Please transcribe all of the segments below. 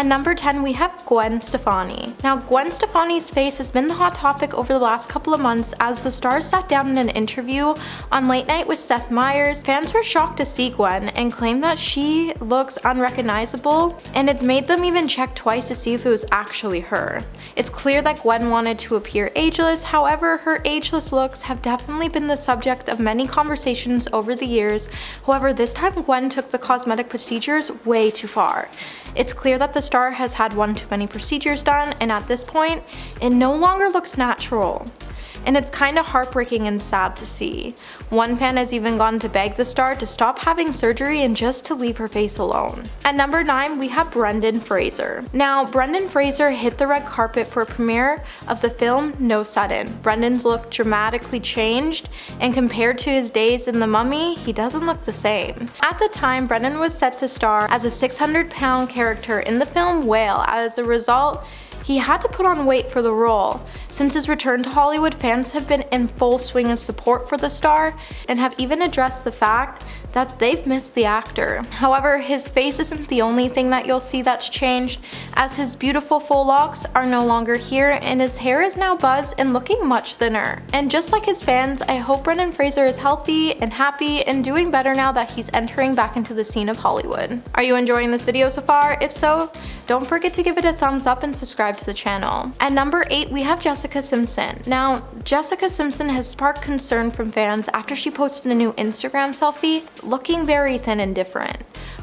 At number 10, we have Gwen Stefani. Now, Gwen Stefani's face has been the hot topic over the last couple of months as the star sat down in an interview on Late Night with Seth Meyers. Fans were shocked to see Gwen and claimed that she looks unrecognizable, and it made them even check twice to see if it was actually her. It's clear that Gwen wanted to appear ageless, however, her ageless looks have definitely been the subject of many conversations over the years. However, this time Gwen took the cosmetic procedures way too far. It's clear that the star has had one too many procedures done, and at this point, it no longer looks natural. And it's kinda heartbreaking and sad to see. One fan has even gone to beg the star to stop having surgery and just to leave her face alone. At number 9, we have Brendan Fraser. Now, Brendan Fraser hit the red carpet for a premiere of the film No Sudden. Brendan's look dramatically changed, and compared to his days in The Mummy, he doesn't look the same. At the time, Brendan was set to star as a 600-pound character in the film Whale. As a result, he had to put on weight for the role. Since his return to Hollywood, fans have been in full swing of support for the star and have even addressed the fact that they've missed the actor. However, his face isn't the only thing that you'll see that's changed, as his beautiful full locks are no longer here and his hair is now buzzed and looking much thinner. And just like his fans, I hope Brendan Fraser is healthy and happy and doing better now that he's entering back into the scene of Hollywood. Are you enjoying this video so far? If so, don't forget to give it a thumbs up and subscribe to the channel. At number 8, we have Jessica Simpson. Now, Jessica Simpson has sparked concern from fans after she posted a new Instagram selfie, looking very thin and different.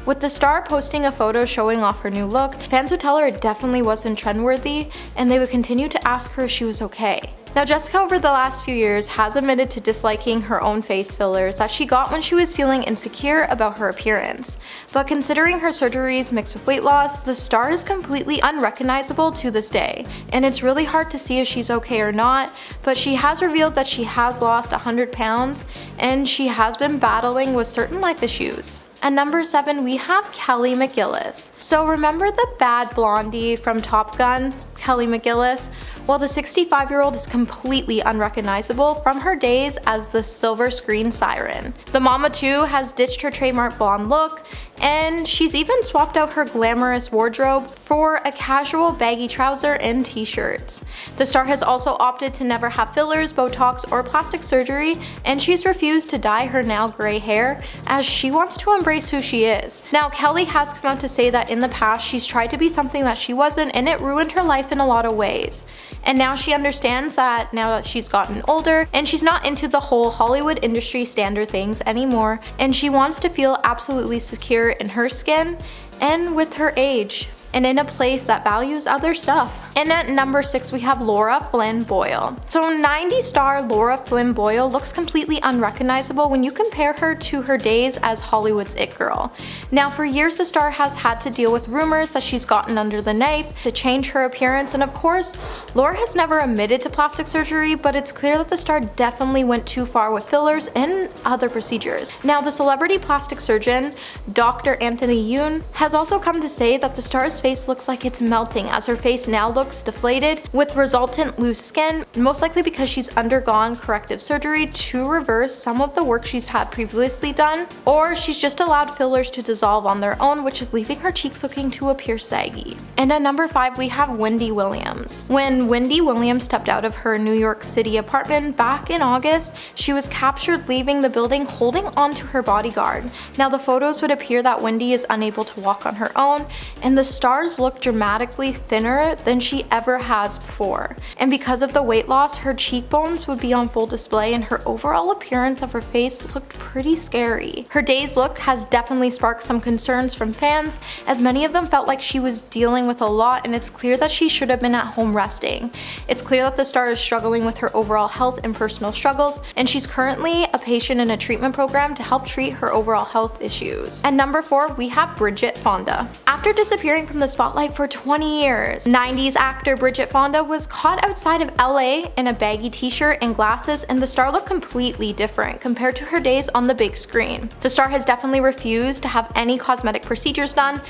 With the star posting a photo showing off her new look, fans would tell her it definitely wasn't trendworthy, and they would continue to ask her if she was okay. Now, Jessica over the last few years has admitted to disliking her own face fillers that she got when she was feeling insecure about her appearance. But considering her surgeries mixed with weight loss, the star is completely unrecognizable to this day. And it's really hard to see if she's okay or not, but she has revealed that she has lost 100 pounds and she has been battling with certain life issues. At number 7, we have Kelly McGillis. So remember the bad blondie from Top Gun, Kelly McGillis? Well, the 65-year-old is completely unrecognizable from her days as the silver screen siren. The mama too has ditched her trademark blonde look, and she's even swapped out her glamorous wardrobe for a casual baggy trouser and t-shirts. The star has also opted to never have fillers, Botox, or plastic surgery, and she's refused to dye her now gray hair as she wants to embrace who she is. Now, Kelly has come out to say that in the past she's tried to be something that she wasn't, and it ruined her life in a lot of ways. And now she understands that now that she's gotten older and she's not into the whole Hollywood industry standard things anymore, and she wants to feel absolutely secure in her skin and with her age, and in a place that values other stuff. And at number 6, we have Laura Flynn Boyle. So 90s star Laura Flynn Boyle looks completely unrecognizable when you compare her to her days as Hollywood's it girl. Now, for years the star has had to deal with rumors that she's gotten under the knife to change her appearance, and of course, Laura has never admitted to plastic surgery, but it's clear that the star definitely went too far with fillers and other procedures. Now, the celebrity plastic surgeon, Dr. Anthony Yoon, has also come to say that the star's face looks like it's melting, as her face now looks deflated with resultant loose skin, most likely because she's undergone corrective surgery to reverse some of the work she's had previously done, or she's just allowed fillers to dissolve on their own, which is leaving her cheeks looking to appear saggy. And at number 5, we have Wendy Williams. When Wendy Williams stepped out of her New York City apartment back in August, she was captured leaving the building holding onto her bodyguard. Now, the photos would appear that Wendy is unable to walk on her own, and the stars look dramatically thinner than she ever has before. And because of the weight loss, her cheekbones would be on full display, and her overall appearance of her face looked pretty scary. Her day's look has definitely sparked some concerns from fans, as many of them felt like she was dealing with a lot, and it's clear that she should have been at home resting. It's clear that the star is struggling with her overall health and personal struggles, and she's currently a patient in a treatment program to help treat her overall health issues. At number 4, we have Bridget Fonda. After disappearing from the spotlight for 20 years, 90s actor Bridget Fonda was caught outside of LA in a baggy t-shirt and glasses, and the star looked completely different compared to her days on the big screen. The star has definitely refused to have any cosmetic procedures done,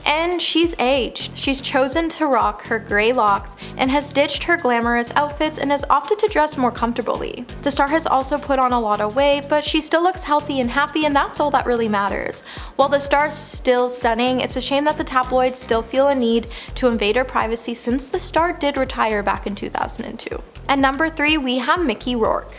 And she's aged. She's chosen to rock her gray locks and has ditched her glamorous outfits and has opted to dress more comfortably. The star has also put on a lot of weight, but she still looks healthy and happy, and that's all that really matters. While the star's still stunning, it's a shame that the tabloids still feel a need to invade her privacy since the star did retire back in 2002. At number 3, we have Mickey Rourke.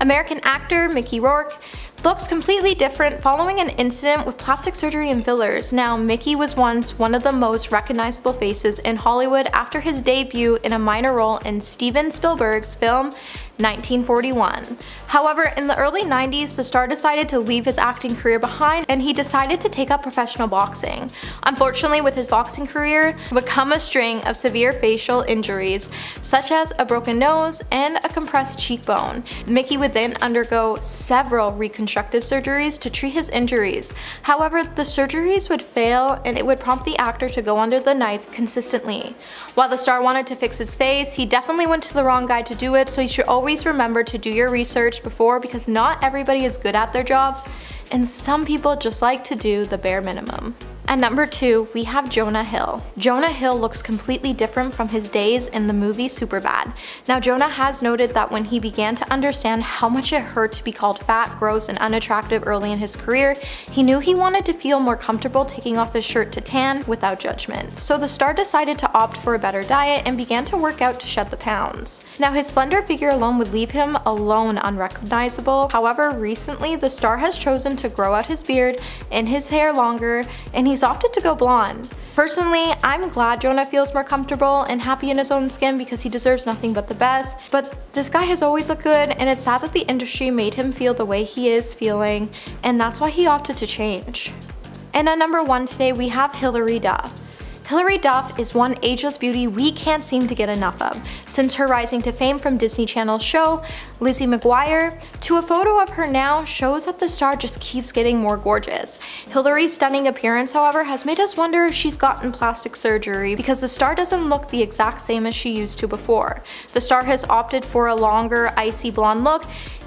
American actor Mickey Rourke looks completely different following an incident with plastic surgery and fillers. Now, Mickey was once one of the most recognizable faces in Hollywood after his debut in a minor role in Steven Spielberg's film 1941. However, in the early 90s, the star decided to leave his acting career behind and he decided to take up professional boxing. Unfortunately, with his boxing career would come a string of severe facial injuries, such as a broken nose and a compressed cheekbone. Mickey would then undergo several reconstructive surgeries to treat his injuries. However, the surgeries would fail and it would prompt the actor to go under the knife consistently. While the star wanted to fix his face, he definitely went to the wrong guy to do it, so you should always remember to do your research before, because not everybody is good at their jobs and some people just like to do the bare minimum. At number 2, we have Jonah Hill. Jonah Hill looks completely different from his days in the movie Superbad. Now, Jonah has noted that when he began to understand how much it hurt to be called fat, gross, and unattractive early in his career, he knew he wanted to feel more comfortable taking off his shirt to tan without judgment. So the star decided to opt for a better diet and began to work out to shed the pounds. Now, his slender figure alone would leave him alone unrecognizable. However, recently the star has chosen to grow out his beard and his hair longer, and he's opted to go blonde. Personally, I'm glad Jonah feels more comfortable and happy in his own skin because he deserves nothing but the best, but this guy has always looked good and it's sad that the industry made him feel the way he is feeling, and that's why he opted to change. And at number 1 today, we have Hilary Duff. Hilary Duff is one ageless beauty we can't seem to get enough of. Since her rising to fame from Disney Channel's show, Lizzie McGuire, to a photo of her now shows that the star just keeps getting more gorgeous. Hilary's stunning appearance, however, has made us wonder if she's gotten plastic surgery because the star doesn't look the exact same as she used to before. The star has opted for a longer, icy blonde look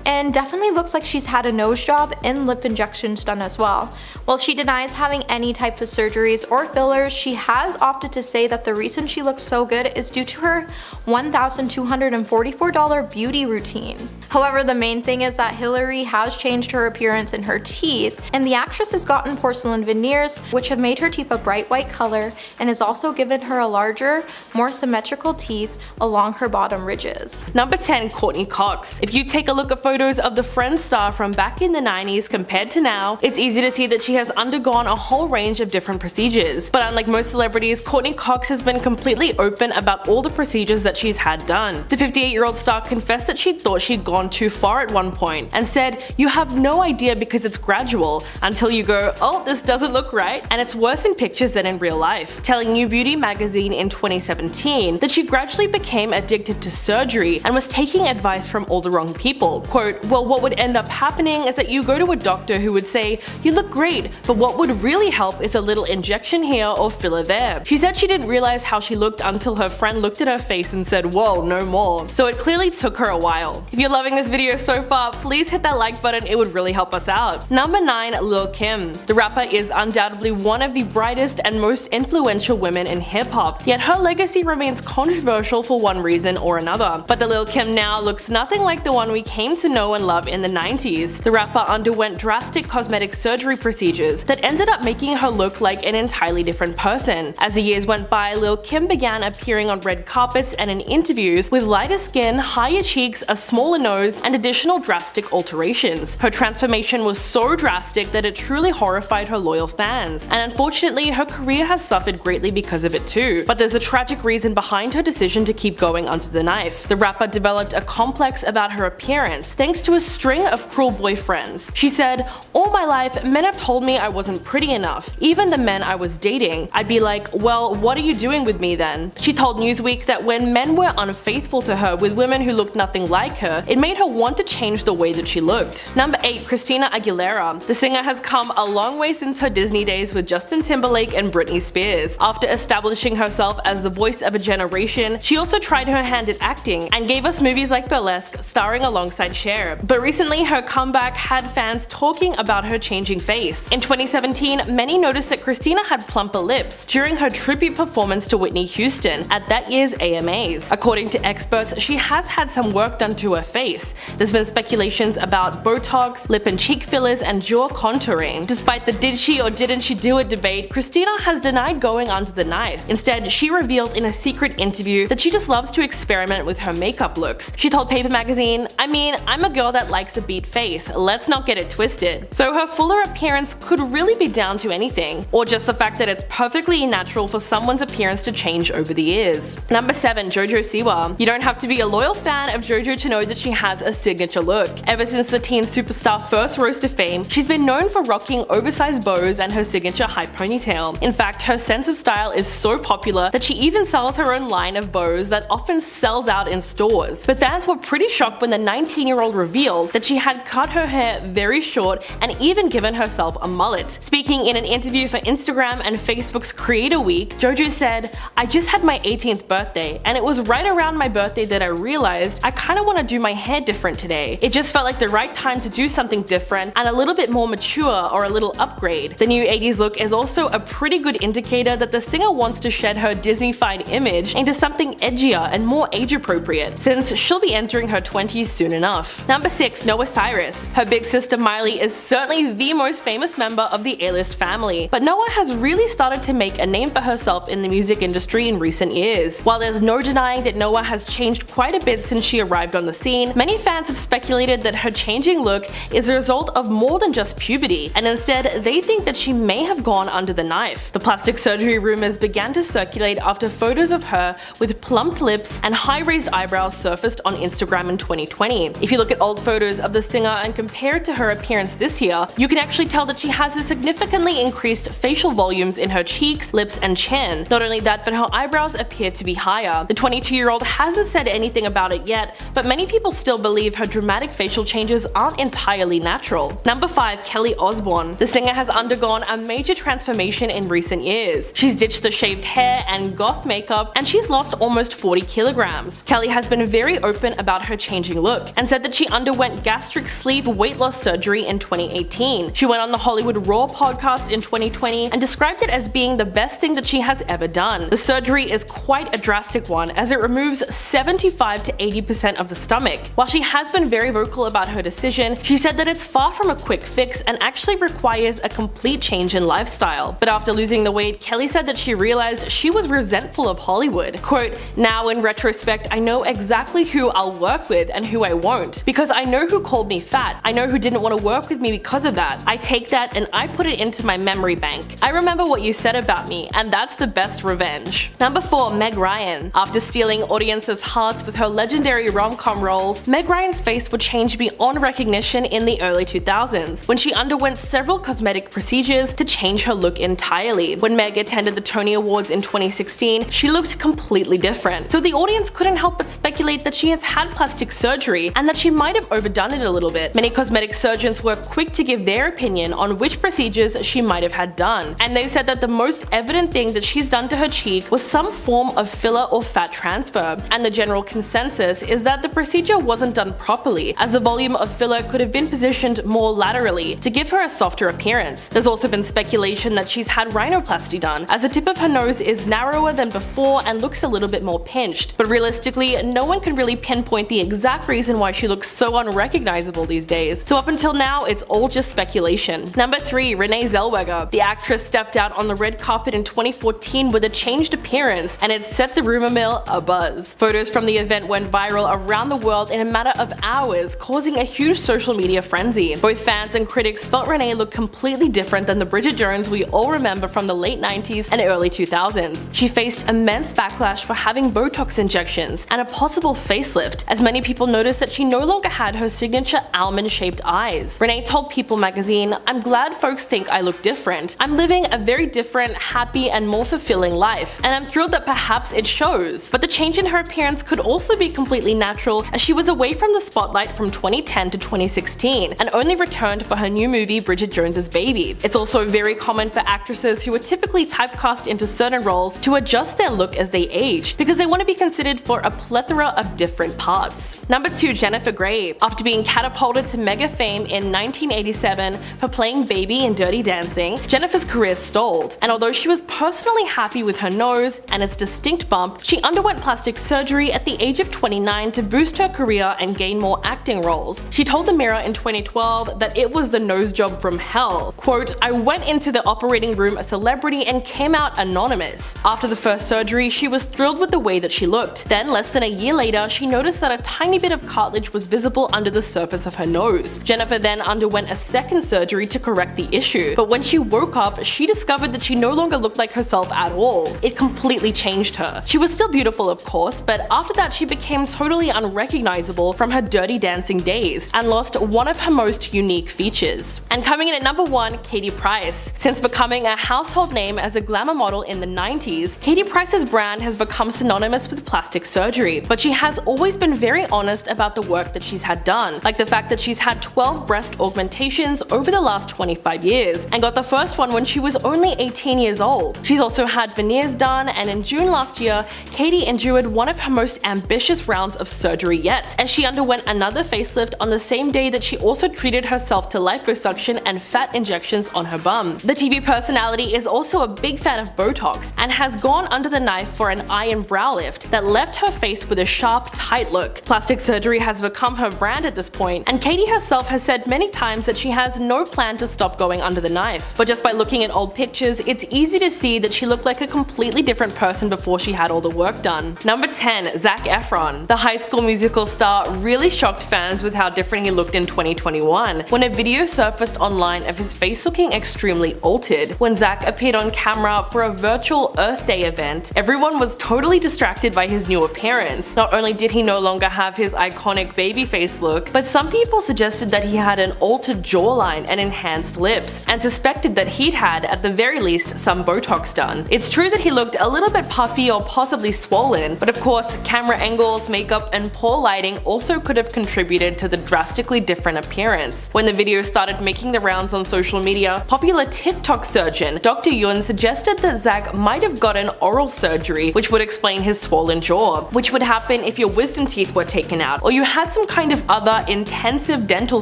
and definitely looks like she's had a nose job and lip injections done as well. While she denies having any type of surgeries or fillers, she has opted to say that the reason she looks so good is due to her $1,244 beauty routine. However, the main thing is that Hilary has changed her appearance and her teeth, and the actress has gotten porcelain veneers, which have made her teeth a bright white color and has also given her a larger, more symmetrical teeth along her bottom ridges. Number 10, Courteney Cox. If you take a look at photos of the Friends star from back in the 90s compared to now, it's easy to see that she has undergone a whole range of different procedures. But unlike most celebrities, Courteney Cox has been completely open about all the procedures that she's had done. The 58-year-old star confessed that she thought she'd gone too far at one point and said, "You have no idea because it's gradual until you go, oh, this doesn't look right, and it's worse in pictures than in real life," telling New Beauty magazine in 2017 that she gradually became addicted to surgery and was taking advice from all the wrong people. Quote, "Well, what would end up happening is that you go to a doctor who would say, you look great, but what would really help is a little injection here or filler there." She said she didn't realize how she looked until her friend looked at her face and said, "Whoa, no more." So it clearly took her a while. If you're loving this video so far, please hit that like button, it would really help us out. Number 9, Lil Kim. The rapper is undoubtedly one of the brightest and most influential women in hip-hop, yet her legacy remains controversial for one reason or another. But the Lil Kim now looks nothing like the one we came to know and love in the 90s. The rapper underwent drastic cosmetic surgery procedures that ended up making her look like an entirely different person. As the years went by, Lil Kim began appearing on red carpets and in interviews with lighter skin, higher cheeks, a smaller nose, and additional drastic alterations. Her transformation was so drastic that it truly horrified her loyal fans, and unfortunately her career has suffered greatly because of it too. But there's a tragic reason behind her decision to keep going under the knife. The rapper developed a complex about her appearance thanks to a string of cruel boyfriends. She said, "All my life, men have told me I wasn't pretty enough. Even the men I was dating, I'd be like, well, what are you doing with me then?" She told Newsweek that when men were unfaithful to her with women who looked nothing like her, it made her want to change the way that she looked. Number 8, Christina Aguilera. The singer has come a long way since her Disney days with Justin Timberlake and Britney Spears. After establishing herself as the voice of a generation, she also tried her hand at acting and gave us movies like Burlesque starring alongside Sharon chair. But recently, her comeback had fans talking about her changing face. In 2017, many noticed that Christina had plumper lips during her tribute performance to Whitney Houston at that year's AMAs. According to experts, she has had some work done to her face. There's been speculations about Botox, lip and cheek fillers, and jaw contouring. Despite the did she or didn't she do it debate, Christina has denied going under the knife. Instead, she revealed in a secret interview that she just loves to experiment with her makeup looks. She told Paper Magazine, "I mean, I'm a girl that likes a beat face, let's not get it twisted." So her fuller appearance could really be down to anything, or just the fact that it's perfectly natural for someone's appearance to change over the years. Number 7. JoJo Siwa. You don't have to be a loyal fan of JoJo to know that she has a signature look. Ever since the teen superstar first rose to fame, she's been known for rocking oversized bows and her signature high ponytail. In fact, her sense of style is so popular that she even sells her own line of bows that often sells out in stores. But fans were pretty shocked when the 19-year-old revealed that she had cut her hair very short and even given herself a mullet. Speaking in an interview for Instagram and Facebook's Creator Week, JoJo said, "I just had my 18th birthday, and it was right around my birthday that I realized I kinda wanna do my hair different today. It just felt like the right time to do something different and a little bit more mature or a little upgrade." The new 80s look is also a pretty good indicator that the singer wants to shed her Disney-fied image into something edgier and more age-appropriate, since she'll be entering her 20s soon enough. Number 6. Noah Cyrus. Her big sister Miley is certainly the most famous member of the A-list family, but Noah has really started to make a name for herself in the music industry in recent years. While there's no denying that Noah has changed quite a bit since she arrived on the scene, many fans have speculated that her changing look is a result of more than just puberty, and instead they think that she may have gone under the knife. The plastic surgery rumors began to circulate after photos of her with plumped lips and high-raised eyebrows surfaced on Instagram in 2020. If you look at old photos of the singer and compare it to her appearance this year, you can actually tell that she has a significantly increased facial volumes in her cheeks, lips, and chin. Not only that, but her eyebrows appear to be higher. The 22-year-old hasn't said anything about it yet, but many people still believe her dramatic facial changes aren't entirely natural. Number 5. Kelly Osbourne. The singer has undergone a major transformation in recent years. She's ditched the shaved hair and goth makeup, and she's lost almost 40 kilograms. Kelly has been very open about her changing look, and said that she underwent gastric sleeve weight loss surgery in 2018. She went on the Hollywood Raw podcast in 2020 and described it as being the best thing that she has ever done. The surgery is quite a drastic one, as it removes 75 to 80% of the stomach. While she has been very vocal about her decision, she said that it's far from a quick fix and actually requires a complete change in lifestyle. But after losing the weight, Kelly said that she realized she was resentful of Hollywood. Quote, "Now in retrospect, I know exactly who I'll work with and who I won't, because I know who called me fat. I know who didn't want to work with me because of that. I take that and I put it into my memory bank. I remember what you said about me, and that's the best revenge." Number 4. Meg Ryan. After stealing audiences' hearts with her legendary rom-com roles, Meg Ryan's face would change beyond recognition in the early 2000s, when she underwent several cosmetic procedures to change her look entirely. When Meg attended the Tony Awards in 2016, she looked completely different. So the audience couldn't help but speculate that she has had plastic surgery and that she might have overdone it a little bit. Many cosmetic surgeons were quick to give their opinion on which procedures she might have had done, and they said that the most evident thing that she's done to her cheek was some form of filler or fat transfer, and the general consensus is that the procedure wasn't done properly, as the volume of filler could have been positioned more laterally to give her a softer appearance. There's also been speculation that she's had rhinoplasty done, as the tip of her nose is narrower than before and looks a little bit more pinched. But realistically, no one can really pinpoint the exact reason why she looks so unrecognizable these days. So up until now, it's all just speculation. Number 3. Renee Zellweger. The actress stepped out on the red carpet in 2014 with a changed appearance, and it set the rumor mill abuzz. Photos from the event went viral around the world in a matter of hours, causing a huge social media frenzy. Both fans and critics felt Renee looked completely different than the Bridget Jones we all remember from the late 90s and early 2000s. She faced immense backlash for having Botox injections and a possible facelift, as many people noticed that she no longer had her signature almond-shaped eyes. Renee told People magazine, "I'm glad folks think I look different. I'm living a very different, happy, and more fulfilling life, and I'm thrilled that perhaps it shows." But the change in her appearance could also be completely natural, as she was away from the spotlight from 2010 to 2016 and only returned for her new movie Bridget Jones's Baby. It's also very common for actresses who are typically typecast into certain roles to adjust their look as they age, because they want to be considered for a plethora of different parts. Number 2. Jennifer grave. After being catapulted to mega fame in 1987 for playing Baby in Dirty Dancing, Jennifer's career stalled, and although she was personally happy with her nose and its distinct bump, she underwent plastic surgery at the age of 29 to boost her career and gain more acting roles. She told the Mirror in 2012 that it was the nose job from hell. Quote, "I went into the operating room a celebrity and came out anonymous. After the first surgery, she was thrilled with the way that she looked. Then, less than a year later, she noticed that a tiny bit of cartilage was visible under the surface of her nose. Jennifer then underwent a second surgery to correct the issue, but when she woke up, she discovered that she no longer looked like herself at all. It completely changed her. She was still beautiful, of course, but after that she became totally unrecognizable from her Dirty Dancing days and lost one of her most unique features." And coming in at number 1, Katie Price. Since becoming a household name as a glamour model in the 90s, Katie Price's brand has become synonymous with plastic surgery, but she has always been very honest about the work that she's had done, like the fact that she's had 12 breast augmentations over the last 25 years and got the first one when she was only 18 years old. She's also had veneers done, and in June last year, Katie endured one of her most ambitious rounds of surgery yet, as she underwent another facelift on the same day that she also treated herself to liposuction and fat injections on her bum. The TV personality is also a big fan of Botox and has gone under the knife for an eye and brow lift that left her face with a sharp, tight look. Plastic surgery has become her brand at this point, and Katie herself has said many times that she has no plan to stop going under the knife. But just by looking at old pictures, it's easy to see that she looked like a completely different person before she had all the work done. Number 10, Zac Efron. The High School Musical star really shocked fans with how different he looked in 2021, when a video surfaced online of his face looking extremely altered. When Zac appeared on camera for a virtual Earth Day event, everyone was totally distracted by his new appearance. Not only did he no longer have his iconic baby face look, but some people suggested that he had an altered jawline and enhanced lips, and suspected that he'd had, at the very least, some Botox done. It's true that he looked a little bit puffy or possibly swollen, but of course, camera angles, makeup, and poor lighting also could have contributed to the drastically different appearance. When the video started making the rounds on social media, popular TikTok surgeon Dr. Yun suggested that Zac might have gotten oral surgery, which would explain his swollen jaw, which would happen if your wisdom teeth were taken out or you had some kind of other intensive dental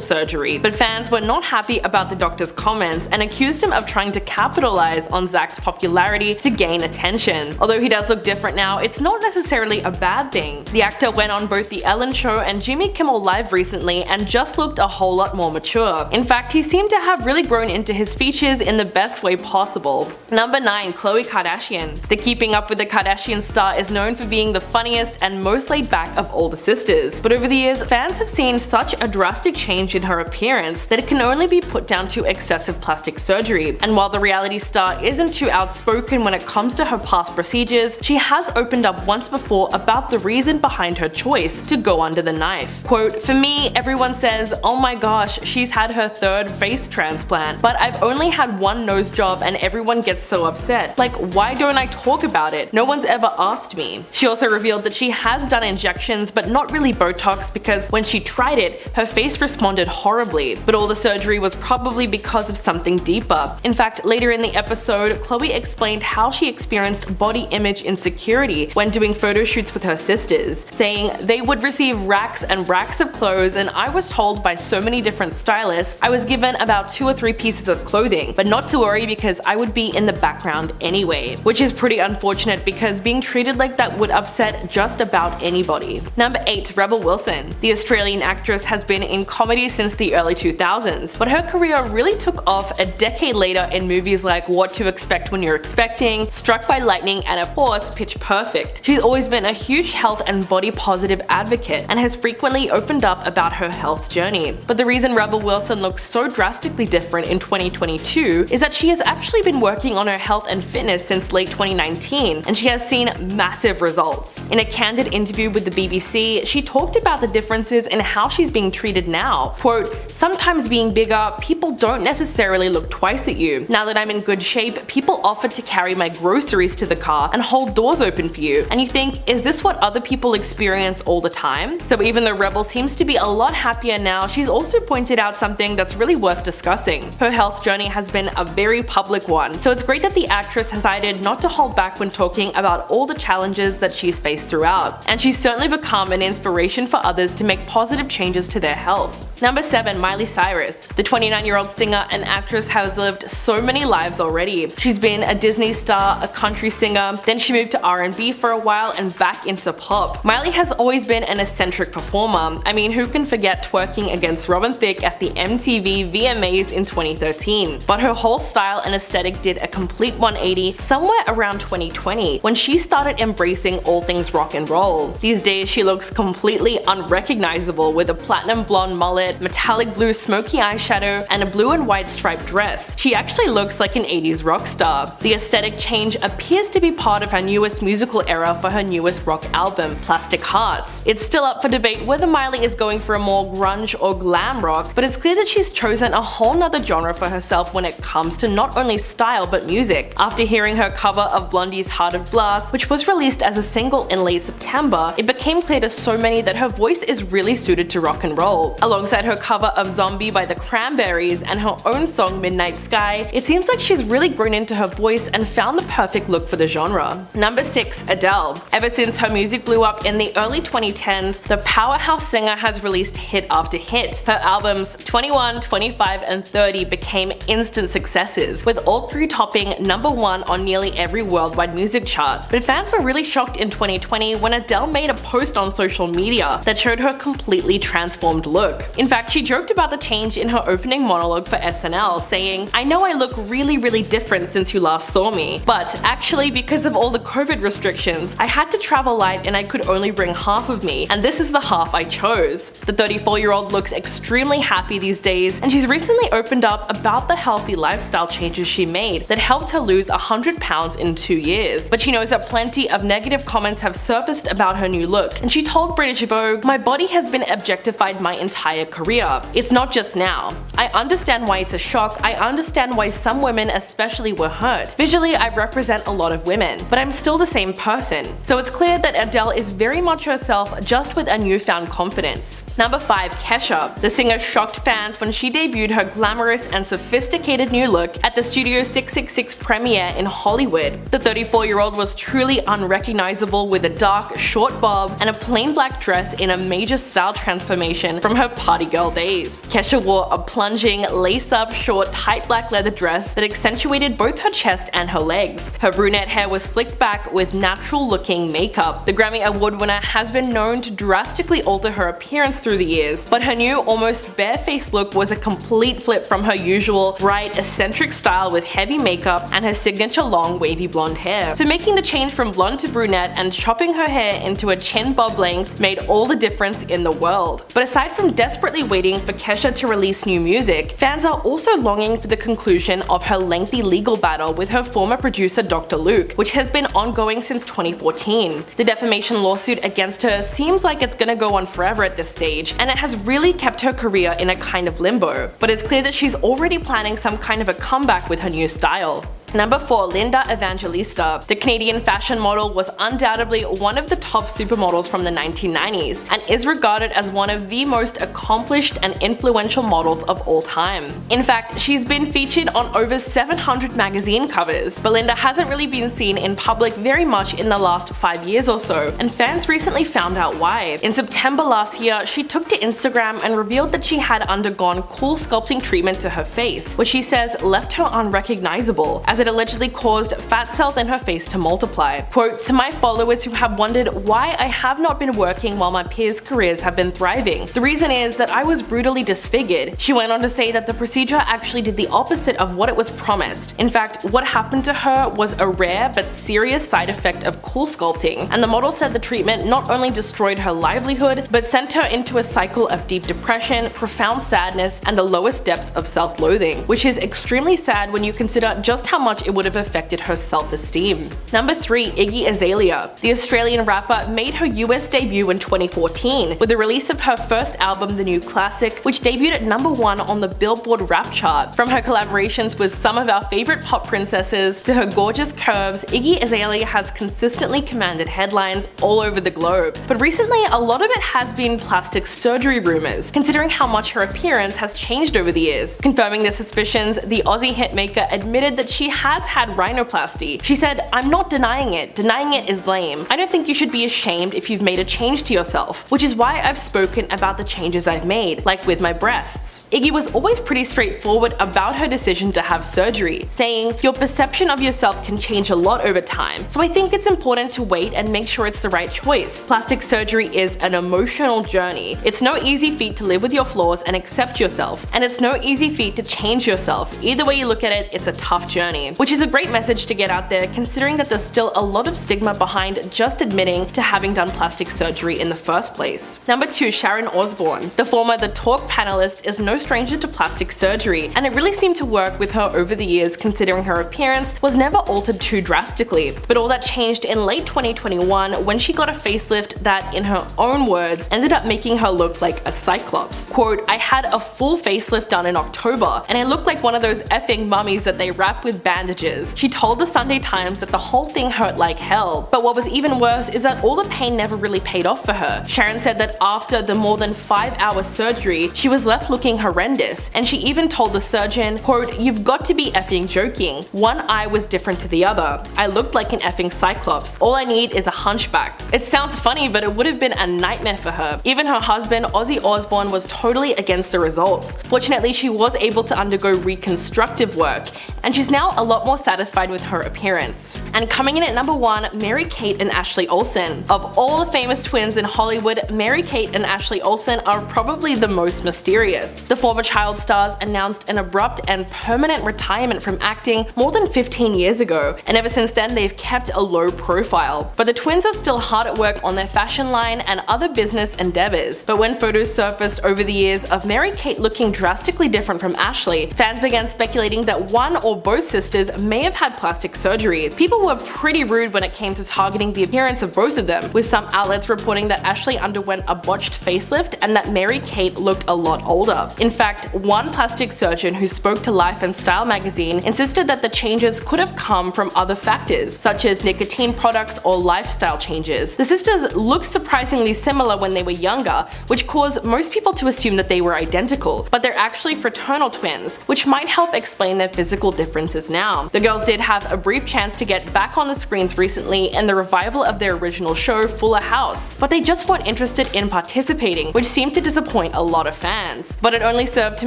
surgery. But fans were not happy about the doctor's comments and accused him of trying to capitalize on Zac's popularity to gain attention. Although he does look different now, it's not necessarily a bad thing. The actor went on both The Ellen Show and Jimmy Kimmel Live recently and just looked a whole lot more mature. In fact, he seemed to have really grown into his features in the best way possible. Number 9, Khloe Kardashian. The Keeping Up with the Kardashian star is known for being the funniest and most laid back of all the sisters, but over the years, fans have seen such a drastic change in her appearance that it can only be put down to excessive plastic surgery. And while the reality star isn't too outspoken when it comes to her past procedures, she has opened up once before about the reason behind her choice to go under the knife. Quote, "For me, everyone says, oh my gosh, she's had her 3rd face transplant, but I've only had 1 nose job and everyone gets so upset. Like, why don't I talk about it? No one's ever asked me." She also revealed that she has done injections, but not really Botox, because when she tried it, her face responded horribly, but all the surgery was probably because of something deeper. In fact, later in the episode, Khloe explained how she experienced body image insecurity when doing photo shoots with her sisters, saying, "They would receive racks and racks of clothes, and I was told by so many different stylists I was given about 2 or 3 pieces of clothing, but not to worry because I would be in the background anyway," which is pretty unfortunate because being treated like that would upset just about anybody. Number 8, Rebel Wilson. The Australian actress has been in comedy since the early 2000s, but her career really took off a decade later in movies like What to Expect When You're Expecting, Struck by Lightning, and of course, Pitch Perfect. She's always been a huge health and body positive advocate and has frequently opened up about her health journey. But the reason Rebel Wilson looks so drastically different in 2022 is that she has actually been working on her health and fitness since late 2019, and she has seen massive results. In a candid interview with the BBC, she talked about the differences in how she's being treated now. Quote, "Sometimes being bigger, people don't necessarily look twice at you. Now that I'm in good shape, people offer to carry my groceries to the car and hold doors open for you, and you think, is this what other people experience all the time?" So even though Rebel seems to be a lot happier now, she's also pointed out something that's really worth discussing. Her health journey has been a very public one, so it's great that the actress has decided not to hold back when talking about all the challenges that she's faced throughout. And she's certainly become an inspiration for others to make positive changes to their health. Number 7. Miley Cyrus. The 29-year-old singer and actress has lived so many lives already. She's been a Disney star, a country singer, then she moved to R&B for a while and back into pop. Miley has always been an eccentric performer. I mean, who can forget twerking against Robin Thicke at the MTV VMAs in 2013? But her whole style and aesthetic did a complete 180 somewhere around 2020 when she started embracing all things rock and roll. These days she looks completely unrecognizable with a platinum blonde mullet, metallic blue smoky eyeshadow, and a blue and white striped dress. She actually looks like an 80s rock star. The aesthetic change appears to be part of her newest musical era for her newest rock album, Plastic Hearts. It's still up for debate whether Miley is going for a more grunge or glam rock, but it's clear that she's chosen a whole nother genre for herself when it comes to not only style but music. After hearing her cover of Blondie's Heart of Glass, which was released as a single in late September, it became clear to so many that her voice is really suited to rock and roll. Alongside her cover of Zombie by the Cranberries and her own song Midnight Sky, it seems like she's really grown into her voice and found the perfect look for the genre. Number 6. Adele. Ever since her music blew up in the early 2010s, the powerhouse singer has released hit after hit. Her albums 21, 25, and 30 became instant successes, with all 3 topping number 1 on nearly every worldwide music chart. But fans were really shocked in 2020 when Adele made a post on social media that showed her completely transformed look. In fact, she joked about the change in her opening monologue for SNL, saying, "I know I look really different since you last saw me, but actually because of all the COVID restrictions, I had to travel light and I could only bring half of me, and this is the half I chose." The 34-year-old looks extremely happy these days, and she's recently opened up about the healthy lifestyle changes she made that helped her lose 100 pounds in 2 years. But she knows that plenty of negative comments have surfaced about her new look, and she told British Vogue, "My body has been objectified my entire career. It's not just now. I understand why it's a shock. I understand why some women especially were hurt. Visually, I represent a lot of women, but I'm still the same person." So it's clear that Adele is very much herself, just with a newfound confidence. Number 5. Kesha. The singer shocked fans when she debuted her glamorous and sophisticated new look at the Studio 666 premiere in Hollywood. The 34-year-old was truly unrecognizable with a dark, short bob and a plain black dress in a major style transformation from her party girl days. Kesha wore a plunging, lace-up, short, tight black leather dress that accentuated both her chest and her legs. Her brunette hair was slicked back with natural-looking makeup. The Grammy Award winner has been known to drastically alter her appearance through the years, but her new, almost bare-faced look was a complete flip from her usual bright, eccentric style with heavy makeup and her signature long, wavy blonde hair. So making the change from blonde to brunette and chopping her hair into a chin bob length made all the difference in the world. But aside from desperately waiting for Kesha to release new music, fans are also longing for the conclusion of her lengthy legal battle with her former producer Dr. Luke, which has been ongoing since 2014. The defamation lawsuit against her seems like it's gonna go on forever at this stage, and it has really kept her career in a kind of limbo. But it's clear that she's already planning some kind of a comeback with her new style. Number 4. Linda Evangelista. The Canadian fashion model was undoubtedly one of the top supermodels from the 1990s and is regarded as one of the most accomplished and influential models of all time. In fact, she's been featured on over 700 magazine covers, but Linda hasn't really been seen in public very much in the last 5 years or so, and fans recently found out why. In September last year, she took to Instagram and revealed that she had undergone cool sculpting treatment to her face, which she says left her unrecognizable, as it allegedly caused fat cells in her face to multiply. Quote, "To my followers who have wondered why I have not been working while my peers' careers have been thriving, the reason is that I was brutally disfigured." She went on to say that the procedure actually did the opposite of what it was promised. In fact, what happened to her was a rare but serious side effect of cool sculpting, and the model said the treatment not only destroyed her livelihood, but sent her into a cycle of deep depression, profound sadness, and the lowest depths of self-loathing, which is extremely sad when you consider just how much it would have affected her self-esteem. Number 3. Iggy Azalea. The Australian rapper made her US debut in 2014 with the release of her first album, The New Classic, which debuted at number 1 on the Billboard rap chart. From her collaborations with some of our favorite pop princesses to her gorgeous curves, Iggy Azalea has consistently commanded headlines all over the globe. But recently, a lot of it has been plastic surgery rumors, considering how much her appearance has changed over the years. Confirming the suspicions, the Aussie hitmaker admitted that she has had rhinoplasty. She said, "I'm not denying it. Denying it is lame. I don't think you should be ashamed if you've made a change to yourself, which is why I've spoken about the changes I've made, like with my breasts." Iggy was always pretty straightforward about her decision to have surgery, saying, "Your perception of yourself can change a lot over time, so I think it's important to wait and make sure it's the right choice. Plastic surgery is an emotional journey. It's no easy feat to live with your flaws and accept yourself, and it's no easy feat to change yourself. Either way you look at it, it's a tough journey," which is a great message to get out there considering that there's still a lot of stigma behind just admitting to having done plastic surgery in the first place. Number 2. Sharon Osbourne. The former The Talk panelist is no stranger to plastic surgery, and it really seemed to work with her over the years considering her appearance was never altered too drastically. But all that changed in late 2021 when she got a facelift that, in her own words, ended up making her look like a cyclops. Quote, "I had a full facelift done in October, and I looked like one of those effing mummies that they wrap with bandages." She told the Sunday Times that the whole thing hurt like hell, but what was even worse is that all the pain never really paid off for her. Sharon said that after the more than 5-hour surgery, she was left looking horrendous, and she even told the surgeon, quote, "You've got to be effing joking. One eye was different to the other. I looked like an effing cyclops. All I need is a hunchback." It sounds funny, but it would have been a nightmare for her. Even her husband, Ozzy Osbourne, was totally against the results. Fortunately, she was able to undergo reconstructive work, and she's now a lot more satisfied with her appearance. And coming in at number 1, Mary-Kate and Ashley Olsen. Of all the famous twins in Hollywood, Mary-Kate and Ashley Olsen are probably the most mysterious. The former child stars announced an abrupt and permanent retirement from acting more than 15 years ago, and ever since then they've kept a low profile. But the twins are still hard at work on their fashion line and other business endeavors. But when photos surfaced over the years of Mary-Kate looking drastically different from Ashley, fans began speculating that one or both sisters may have had plastic surgery. People were pretty rude when it came to targeting the appearance of both of them, with some outlets reporting that Ashley underwent a botched facelift and that Mary-Kate looked a lot older. In fact, one plastic surgeon who spoke to Life and Style magazine insisted that the changes could have come from other factors, such as nicotine products or lifestyle changes. The sisters looked surprisingly similar when they were younger, which caused most people to assume that they were identical, but they're actually fraternal twins, which might help explain their physical differences now. The girls did have a brief chance to get back on the screens recently in the revival of their original show Fuller House, but they just weren't interested in participating, which seemed to disappoint a lot of fans. But it only served to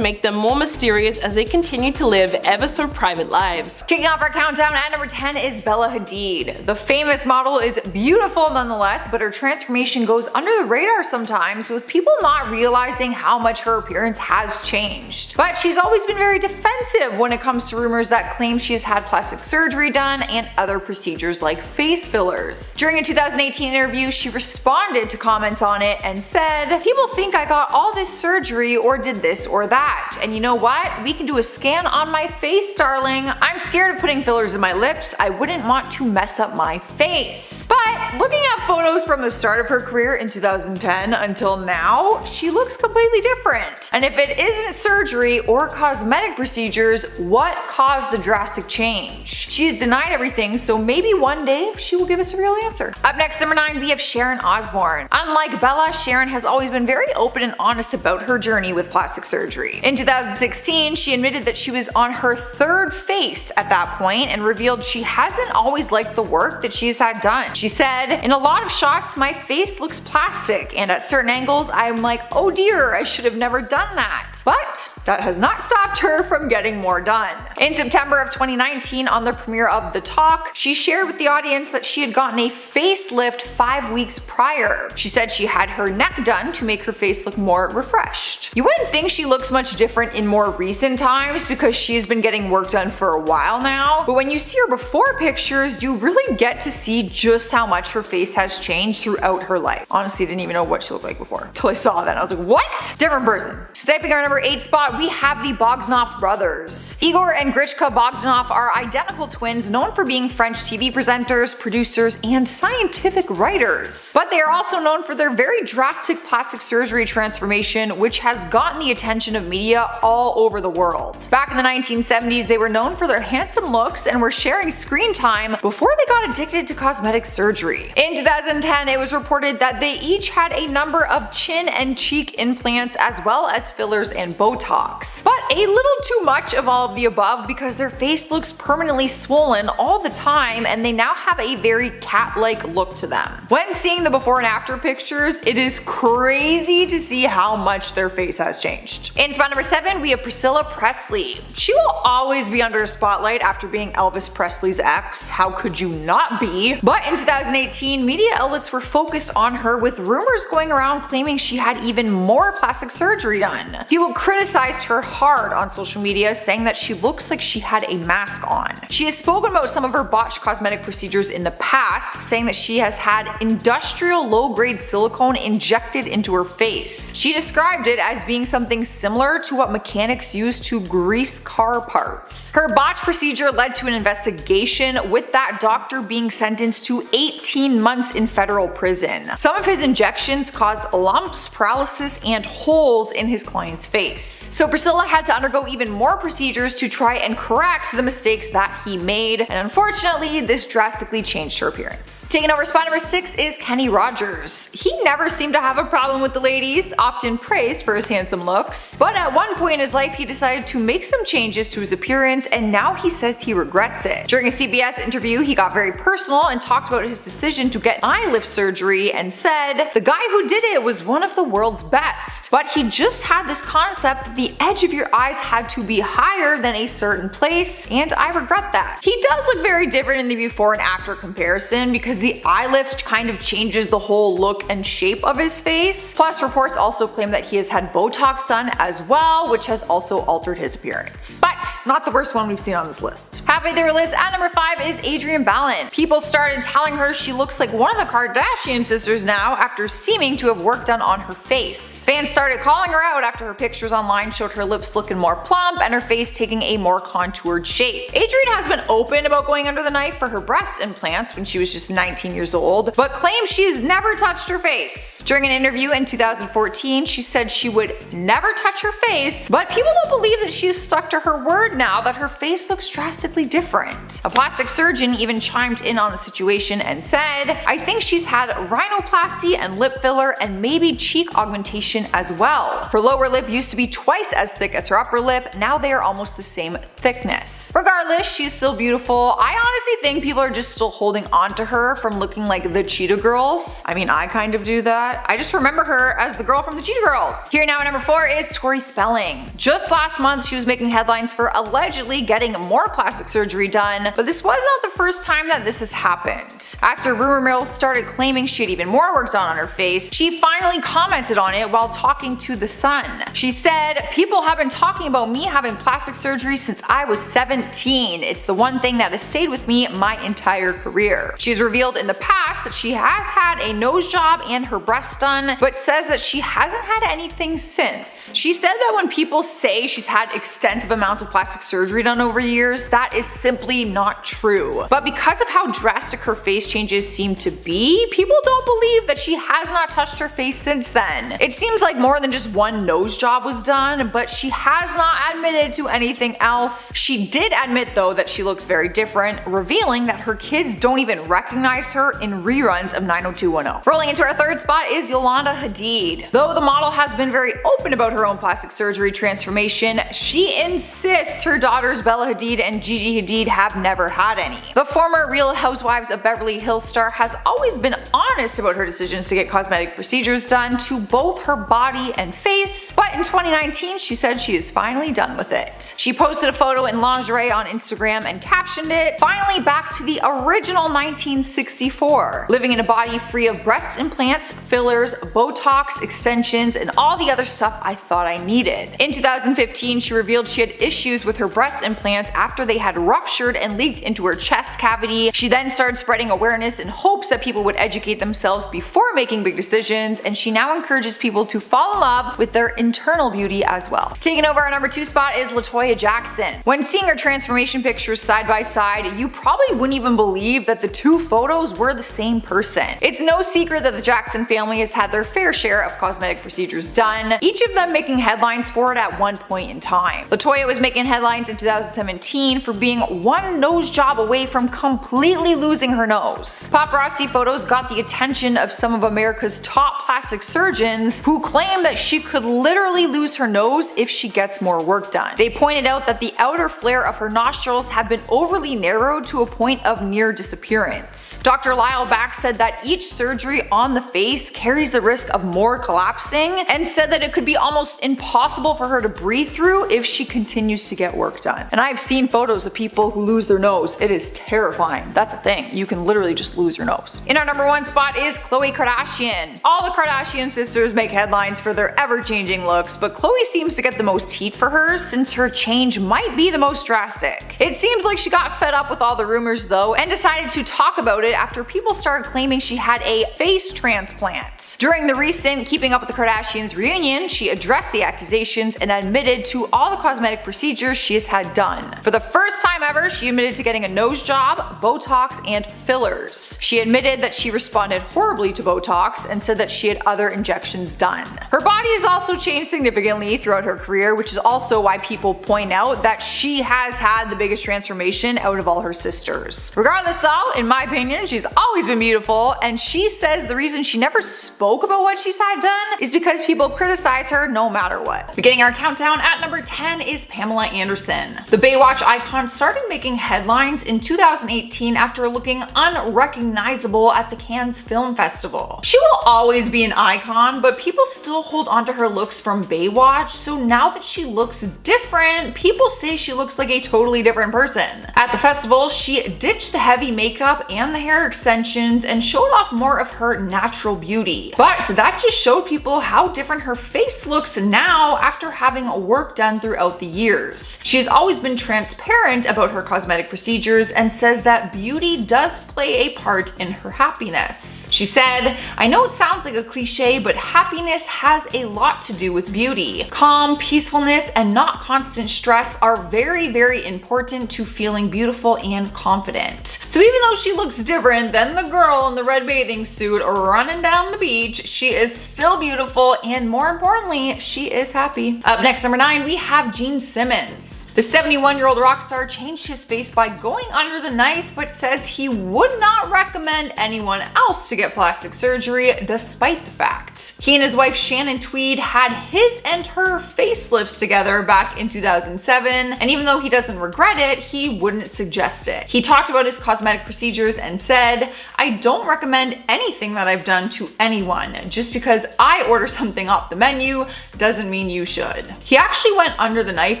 make them more mysterious as they continue to live ever so private lives. Kicking off our countdown at number 10 is Bella Hadid. The famous model is beautiful nonetheless, but her transformation goes under the radar sometimes, with people not realizing how much her appearance has changed. But she's always been very defensive when it comes to rumors that claim she has had plastic surgery done and other procedures like face fillers. During a 2018 interview, she responded to comments on it and said, "People think I got all this surgery or did this or that. And you know what? We can do a scan on my face, darling. I'm scared of putting fillers in my lips. I wouldn't want to mess up my face." But looking at photos from the start of her career in 2010 until now, she looks completely different. And if it isn't surgery or cosmetic procedures, what caused the drastic change? She's denied everything, so maybe one day she will give us a real answer. Up next, number 9, we have Sharon Osbourne. Unlike Bella, Sharon has always been very open and honest about her journey with plastic surgery. In 2016, she admitted that she was on her 3rd face at that point and revealed she hasn't always liked the work that she's had done. She said, "In a lot of shots, my face looks plastic, and at certain angles, I'm like, oh dear, I should have never done that." But that has not stopped her from getting more done. In September of 2019, on the premiere of The Talk, she shared with the audience that she had gotten a facelift 5 weeks prior. She said she had her neck done to make her face look more refreshed. You wouldn't think she looks much different in more recent times because she's been getting work done for a while now, but when you see her before pictures, you really get to see just how much her face has changed throughout her life. Honestly, I didn't even know what she looked like before until I saw that and I was like, what? Different person. Stepping our number 8 spot, we have the Bogdanov brothers. Igor and Grishka Bogdanov are identical twins known for being French TV presenters, producers, and scientific writers. But they are also known for their very drastic plastic surgery transformation, which has gotten the attention of media all over the world. Back in the 1970s, they were known for their handsome looks and were sharing screen time before they got addicted to cosmetic surgery. In 2009, 2010, it was reported that they each had a number of chin and cheek implants as well as fillers and Botox. But a little too much of all of the above because their face looks permanently swollen all the time and they now have a very cat-like look to them. When seeing the before and after pictures, it is crazy to see how much their face has changed. In spot number 7, we have Priscilla Presley. She will always be under a spotlight after being Elvis Presley's ex. How could you not be? But in 2018, media outlets were focused on her with rumors going around claiming she had even more plastic surgery done. People criticized her hard on social media, saying that she looks like she had a mask on. She has spoken about some of her botched cosmetic procedures in the past, saying that she has had industrial low-grade silicone injected into her face. She described it as being something similar to what mechanics use to grease car parts. Her botched procedure led to an investigation, with that doctor being sentenced to 18 months in federal prison. Some of his injections caused lumps, paralysis, and holes in his client's face. So Priscilla had to undergo even more procedures to try and correct the mistakes that he made, and unfortunately this drastically changed her appearance. Taking over spot number 6 is Kenny Rogers. He never seemed to have a problem with the ladies, often praised for his handsome looks, but at one point in his life he decided to make some changes to his appearance, and now he says he regrets it. During a CBS interview, he got very personal and talked about his decision to get eye lift surgery and said, "The guy who did it was one of the world's best, but he just had this concept that the edge of your eyes had to be higher than a certain place, and I regret that." He does look very different in the before and after comparison because the eye lift kind of changes the whole look and shape of his face. Plus, reports also claim that he has had Botox done as well, which has also altered his appearance. But not the worst one we've seen on this list. Halfway through our list at number 5 is Adrienne Bailon. People started telling her she looks like one of the Kardashian sisters now after seeming to have work done on her face. Fans started calling her out after her pictures online showed her lips looking more plump and her face taking a more contoured shape. Adrienne has been open about going under the knife for her breast implants when she was just 19 years old, but claims she has never touched her face. During an interview in 2014, she said she would never touch her face, but people don't believe that she has stuck to her word now that her face looks drastically different. A plastic surgeon even chimed in on the situation and said, "I think she's had rhinoplasty and lip filler and maybe cheek augmentation as well. Her lower lip used to be twice as thick as her upper lip, now they are almost the same thickness." Regardless, she's still beautiful. I honestly think people are just still holding on to her from looking like the Cheetah Girls. I mean, I kind of do that. I just remember her as the girl from the Cheetah Girls. Here now at number 4 is Tori Spelling. Just last month, she was making headlines for allegedly getting more plastic surgery done, but this was not the first time that this has happened. After rumor mills started claiming she had even more work done on her face, she finally commented on it while talking to The Sun. She said, "People have been talking about me having plastic surgery since I was 17. It's the one thing that has stayed with me my entire career." She's revealed in the past that she has had a nose job and her breasts done, but says that she hasn't had anything since. She said that when people say she's had extensive amounts of plastic surgery done over years, that is simply not true. But because of how drastic her face changes seem to be, people don't believe that she has not touched her face since then. It seems like more than just one nose job was done, but she has not admitted to anything else. She did admit though that she looks very different, revealing that her kids don't even recognize her in reruns of 90210. Rolling into our third spot is Yolanda Hadid. Though the model has been very open about her own plastic surgery transformation, she insists her daughters Bella Hadid and Gigi Hadid have never had any. The former Real Housewives of Beverly Hills star has always been honest about her decisions to get cosmetic procedures done to both her body and face, but in 2019 she said she is finally done with it. She posted a photo in lingerie on Instagram and captioned it, "Finally back to the original 1964, living in a body free of breast implants, fillers, Botox, extensions, and all the other stuff I thought I needed." In 2015, she revealed she had issues with her breast implants after they had ruptured and leaked into her chest cavity. She then started spreading awareness in hopes that people would educate themselves before making big decisions, and she now encourages people to fall in love with their internal beauty as well. Taking over our number 2 spot is Toya Jackson. When seeing her transformation pictures side by side, you probably wouldn't even believe that the two photos were the same person. It's no secret that the Jackson family has had their fair share of cosmetic procedures done, each of them making headlines for it at one point in time. Toya was making headlines in 2017 for being one nose job away from completely losing her nose. Paparazzi photos got the attention of some of America's top plastic surgeons who claim that she could literally lose her nose if she gets more work done. They pointed out that the outer flare of her nostrils have been overly narrowed to a point of near disappearance. Dr. Lyle Back said that each surgery on the face carries the risk of more collapsing and said that it could be almost impossible for her to breathe through if she continues to get work done. And I've seen photos of people who lose their nose. It is terrifying. That's a thing. You can literally just lose your nose. In our number 1 spot is Khloe Kardashian. All the Kardashian sisters make headlines for their ever-changing looks, but Khloe seems to get the most heat for hers since her change might be the most drastic. It seems like she got fed up with all the rumors though and decided to talk about it after people started claiming she had a face transplant. During the recent Keeping Up with the Kardashians reunion, she addressed the accusations and admitted to all the cosmetic procedures she has had done. For the first time ever, she admitted to getting a nose job, Botox, and fillers. She admitted that she responded horribly to Botox and said that she had other injections done. Her body has also changed significantly throughout her career, which is also why people point out that she has had the biggest transformation out of all her sisters. Regardless though, in my opinion, she's always been beautiful, and she says the reason she never spoke about what she's had done is because people criticize her no matter what. Beginning our countdown at number 10 is Pamela Anderson. The Baywatch icon started making headlines in 2018 after looking unrecognizable at the Cannes Film Festival. She will always be an icon, but people still hold onto her looks from Baywatch, so now that she looks different, people say she looks like a totally different person. At the festival, she ditched the heavy makeup and the hair extensions and showed off more of her natural beauty. But that just showed people how different her face looks now after having work done throughout the years. She's always been transparent about her cosmetic procedures and says that beauty does play a part in her happiness. She said, "I know it sounds like a cliche, but happiness has a lot to do with beauty. Calm, peacefulness, and not constant stress are very, very important to feeling beautiful and confident." So even though she looks different than the girl in the red bathing suit running down the beach, she is still beautiful, and more importantly, she is happy. Up next, number 9, we have Gene Simmons. The 71-year-old rock star changed his face by going under the knife, but says he would not recommend anyone else to get plastic surgery despite the fact. He and his wife Shannon Tweed had his and her facelifts together back in 2007, and even though he doesn't regret it, he wouldn't suggest it. He talked about his cosmetic procedures and said, "I don't recommend anything that I've done to anyone. Just because I order something off the menu doesn't mean you should." He actually went under the knife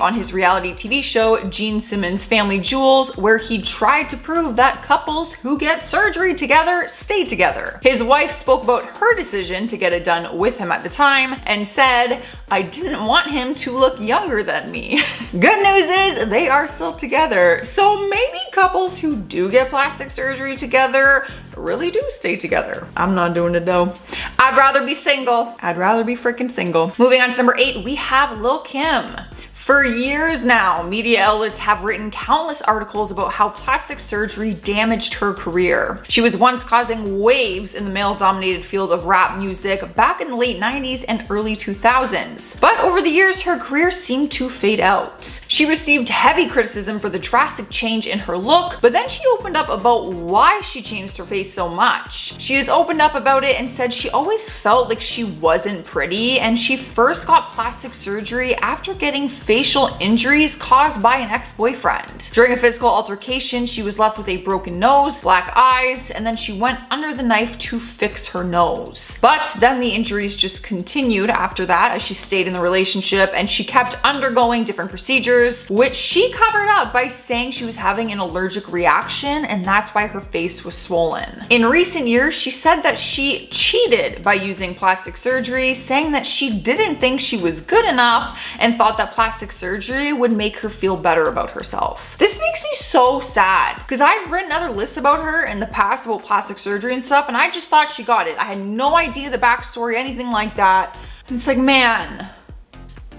on his reality TV show Gene Simmons' Family Jewels, where he tried to prove that couples who get surgery together stay together. His wife spoke about her decision to get it done with him at the time and said, "I didn't want him to look younger than me." Good news is they are still together. So maybe couples who do get plastic surgery together really do stay together. I'm not doing it though. I'd rather be single. I'd rather be freaking single. Moving on to number 8, we have Lil Kim. For years now, media outlets have written countless articles about how plastic surgery damaged her career. She was once causing waves in the male-dominated field of rap music back in the late 90s and early 2000s. But over the years, her career seemed to fade out. She received heavy criticism for the drastic change in her look, but then she opened up about why she changed her face so much. She has opened up about it and said she always felt like she wasn't pretty, and she first got plastic surgery after getting facial injuries caused by an ex-boyfriend. During a physical altercation, she was left with a broken nose, black eyes, and then she went under the knife to fix her nose. But then the injuries just continued after that as she stayed in the relationship, and she kept undergoing different procedures, which she covered up by saying she was having an allergic reaction, and that's why her face was swollen. In recent years, she said that she cheated by using plastic surgery, saying that she didn't think she was good enough and thought that plastic surgery would make her feel better about herself. This makes me so sad because I've written other lists about her in the past about plastic surgery and stuff, and I just thought she got it. I had no idea the backstory, anything like that. And it's like, man,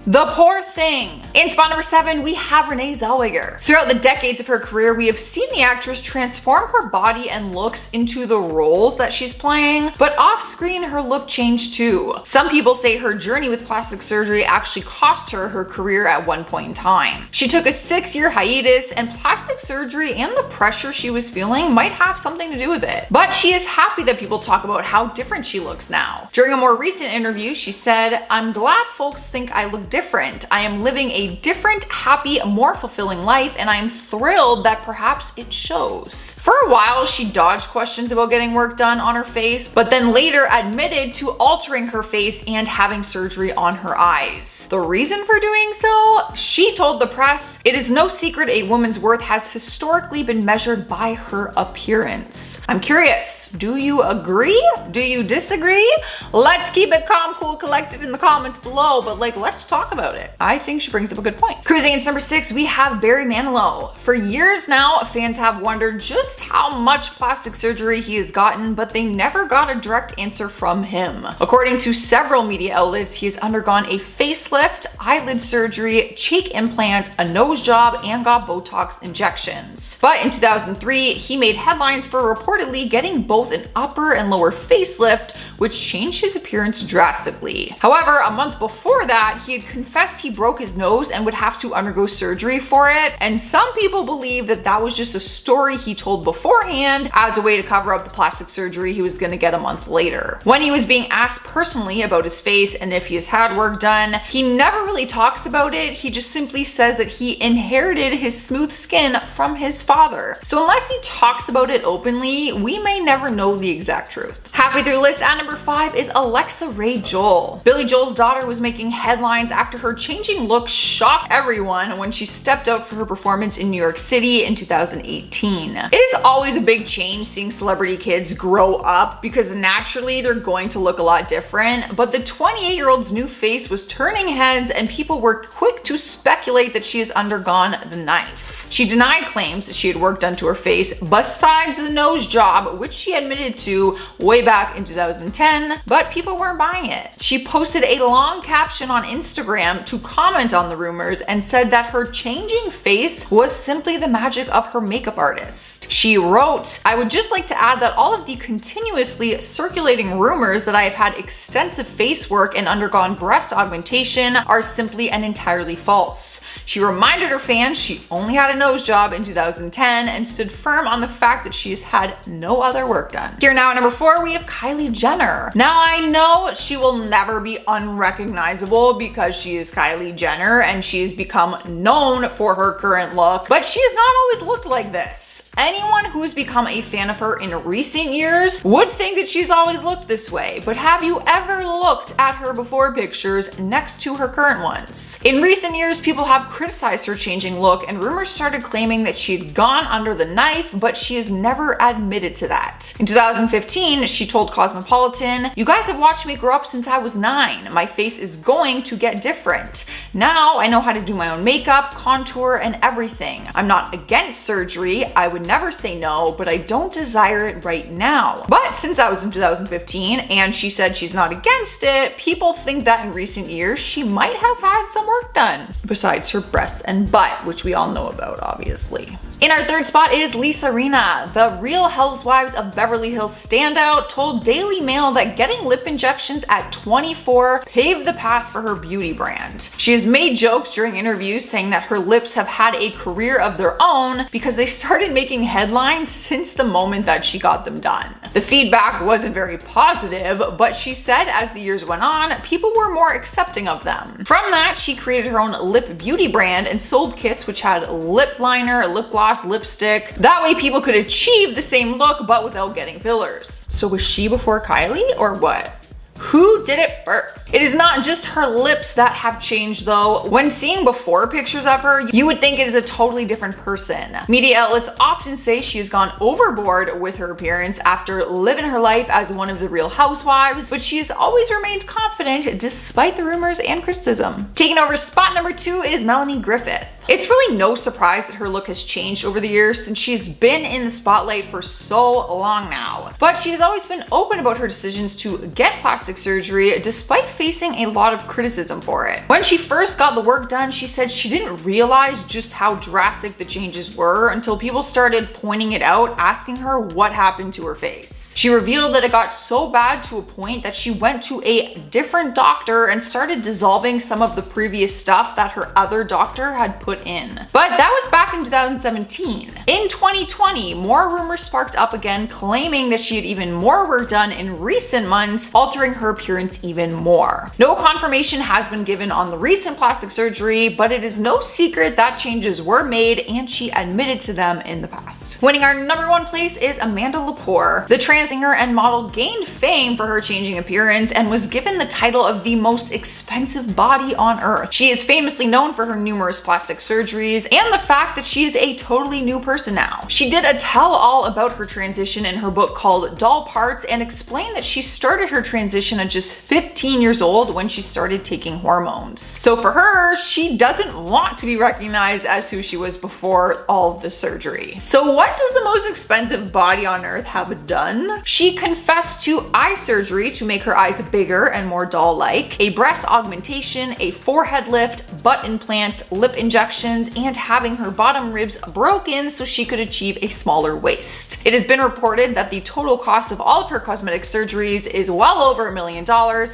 The poor thing. In spot number 7, we have Renee Zellweger. Throughout the decades of her career, we have seen the actress transform her body and looks into the roles that she's playing, but off screen her look changed too. Some people say her journey with plastic surgery actually cost her her career at one point in time. She took a 6-year hiatus, and plastic surgery and the pressure she was feeling might have something to do with it. But she is happy that people talk about how different she looks now. During a more recent interview, she said, "I'm glad folks think I look different. I am living a different, happy, more fulfilling life, and I am thrilled that perhaps it shows." For a while, she dodged questions about getting work done on her face, but then later admitted to altering her face and having surgery on her eyes. The reason for doing so? She told the press, "It is no secret a woman's worth has historically been measured by her appearance." I'm curious, do you agree? Do you disagree? Let's keep it calm, cool, collected in the comments below, but let's talk about it. I think she brings up a good point. Cruising into number 6, we have Barry Manilow. For years now, fans have wondered just how much plastic surgery he has gotten, but they never got a direct answer from him. According to several media outlets, he has undergone a facelift, eyelid surgery, cheek implants, a nose job, and got Botox injections. But in 2003, he made headlines for reportedly getting both an upper and lower facelift, which changed his appearance drastically. However, a month before that, he had confessed he broke his nose and would have to undergo surgery for it, and some people believe that that was just a story he told beforehand as a way to cover up the plastic surgery he was gonna get a month later. When he was being asked personally about his face and if he has had work done, he never really talks about it. He just simply says that he inherited his smooth skin from his father. So unless he talks about it openly, we may never know the exact truth. Halfway through the list at number 5 is Alexa Ray Joel. Billy Joel's daughter was making headlines after her changing look shocked everyone when she stepped out for her performance in New York City in 2018. It is always a big change seeing celebrity kids grow up because naturally they're going to look a lot different, but the 28-year-old's new face was turning heads and people were quick to speculate that she has undergone the knife. She denied claims that she had work done to her face besides the nose job, which she admitted to way back in 2010, but people weren't buying it. She posted a long caption on Instagram to comment on the rumors and said that her changing face was simply the magic of her makeup artist. She wrote, "I would just like to add that all of the continuously circulating rumors that I have had extensive face work and undergone breast augmentation are simply and entirely false." She reminded her fans she only had a nose job in 2010 and stood firm on the fact that she has had no other work done. Here now at number 4, we have Kylie Jenner. Now I know she will never be unrecognizable because she is Kylie Jenner and she has become known for her current look, but she has not always looked like this. Anyone who's become a fan of her in recent years would think that she's always looked this way, but have you ever looked at her before pictures next to her current ones? In recent years, people have criticized her changing look and rumors started claiming that she had gone under the knife, but she has never admitted to that. In 2015, she told Cosmopolitan, "You guys have watched me grow up since I was 9. My face is going to get different. Now I know how to do my own makeup, contour, and everything. I'm not against surgery. I would never say no, but I don't desire it right now." But since that was in 2015 and she said she's not against it, people think that in recent years she might have had some work done besides her breasts and butt, which we all know about, obviously. In our third spot is Lisa Rinna. The Real Housewives of Beverly Hills standout told Daily Mail that getting lip injections at 24 paved the path for her beauty brand. She has made jokes during interviews saying that her lips have had a career of their own because they started making headlines since the moment that she got them done. The feedback wasn't very positive, but she said as the years went on, people were more accepting of them. From that, she created her own lip beauty brand and sold kits which had lip liner, lip gloss, lipstick. That way people could achieve the same look but without getting fillers. So was she before Kylie or what? Who did it first? It is not just her lips that have changed though. When seeing before pictures of her, you would think it is a totally different person. Media outlets often say she has gone overboard with her appearance after living her life as one of the Real Housewives, but she has always remained confident despite the rumors and criticism. Taking over spot number 2 is Melanie Griffith. It's really no surprise that her look has changed over the years since she's been in the spotlight for so long now. But she has always been open about her decisions to get plastic surgery despite facing a lot of criticism for it. When she first got the work done, she said she didn't realize just how drastic the changes were until people started pointing it out, asking her what happened to her face. She revealed that it got so bad to a point that she went to a different doctor and started dissolving some of the previous stuff that her other doctor had put in. But that was back in 2017. In 2020, more rumors sparked up again, claiming that she had even more work done in recent months, altering her appearance even more. No confirmation has been given on the recent plastic surgery, but it is no secret that changes were made and she admitted to them in the past. Winning our #1 place is Amanda Lepore. The trans singer and model gained fame for her changing appearance and was given the title of the most expensive body on earth. She is famously known for her numerous plastic surgeries and the fact that she is a totally new person now. She did a tell-all about her transition in her book called Doll Parts and explained that she started her transition at just 15 years old when she started taking hormones. So for her, she doesn't want to be recognized as who she was before all of the surgery. So what does the most expensive body on earth have done? She confessed to eye surgery to make her eyes bigger and more doll-like, a breast augmentation, a forehead lift, butt implants, lip injections, and having her bottom ribs broken so she could achieve a smaller waist. It has been reported that the total cost of all of her cosmetic surgeries is well over $1 million,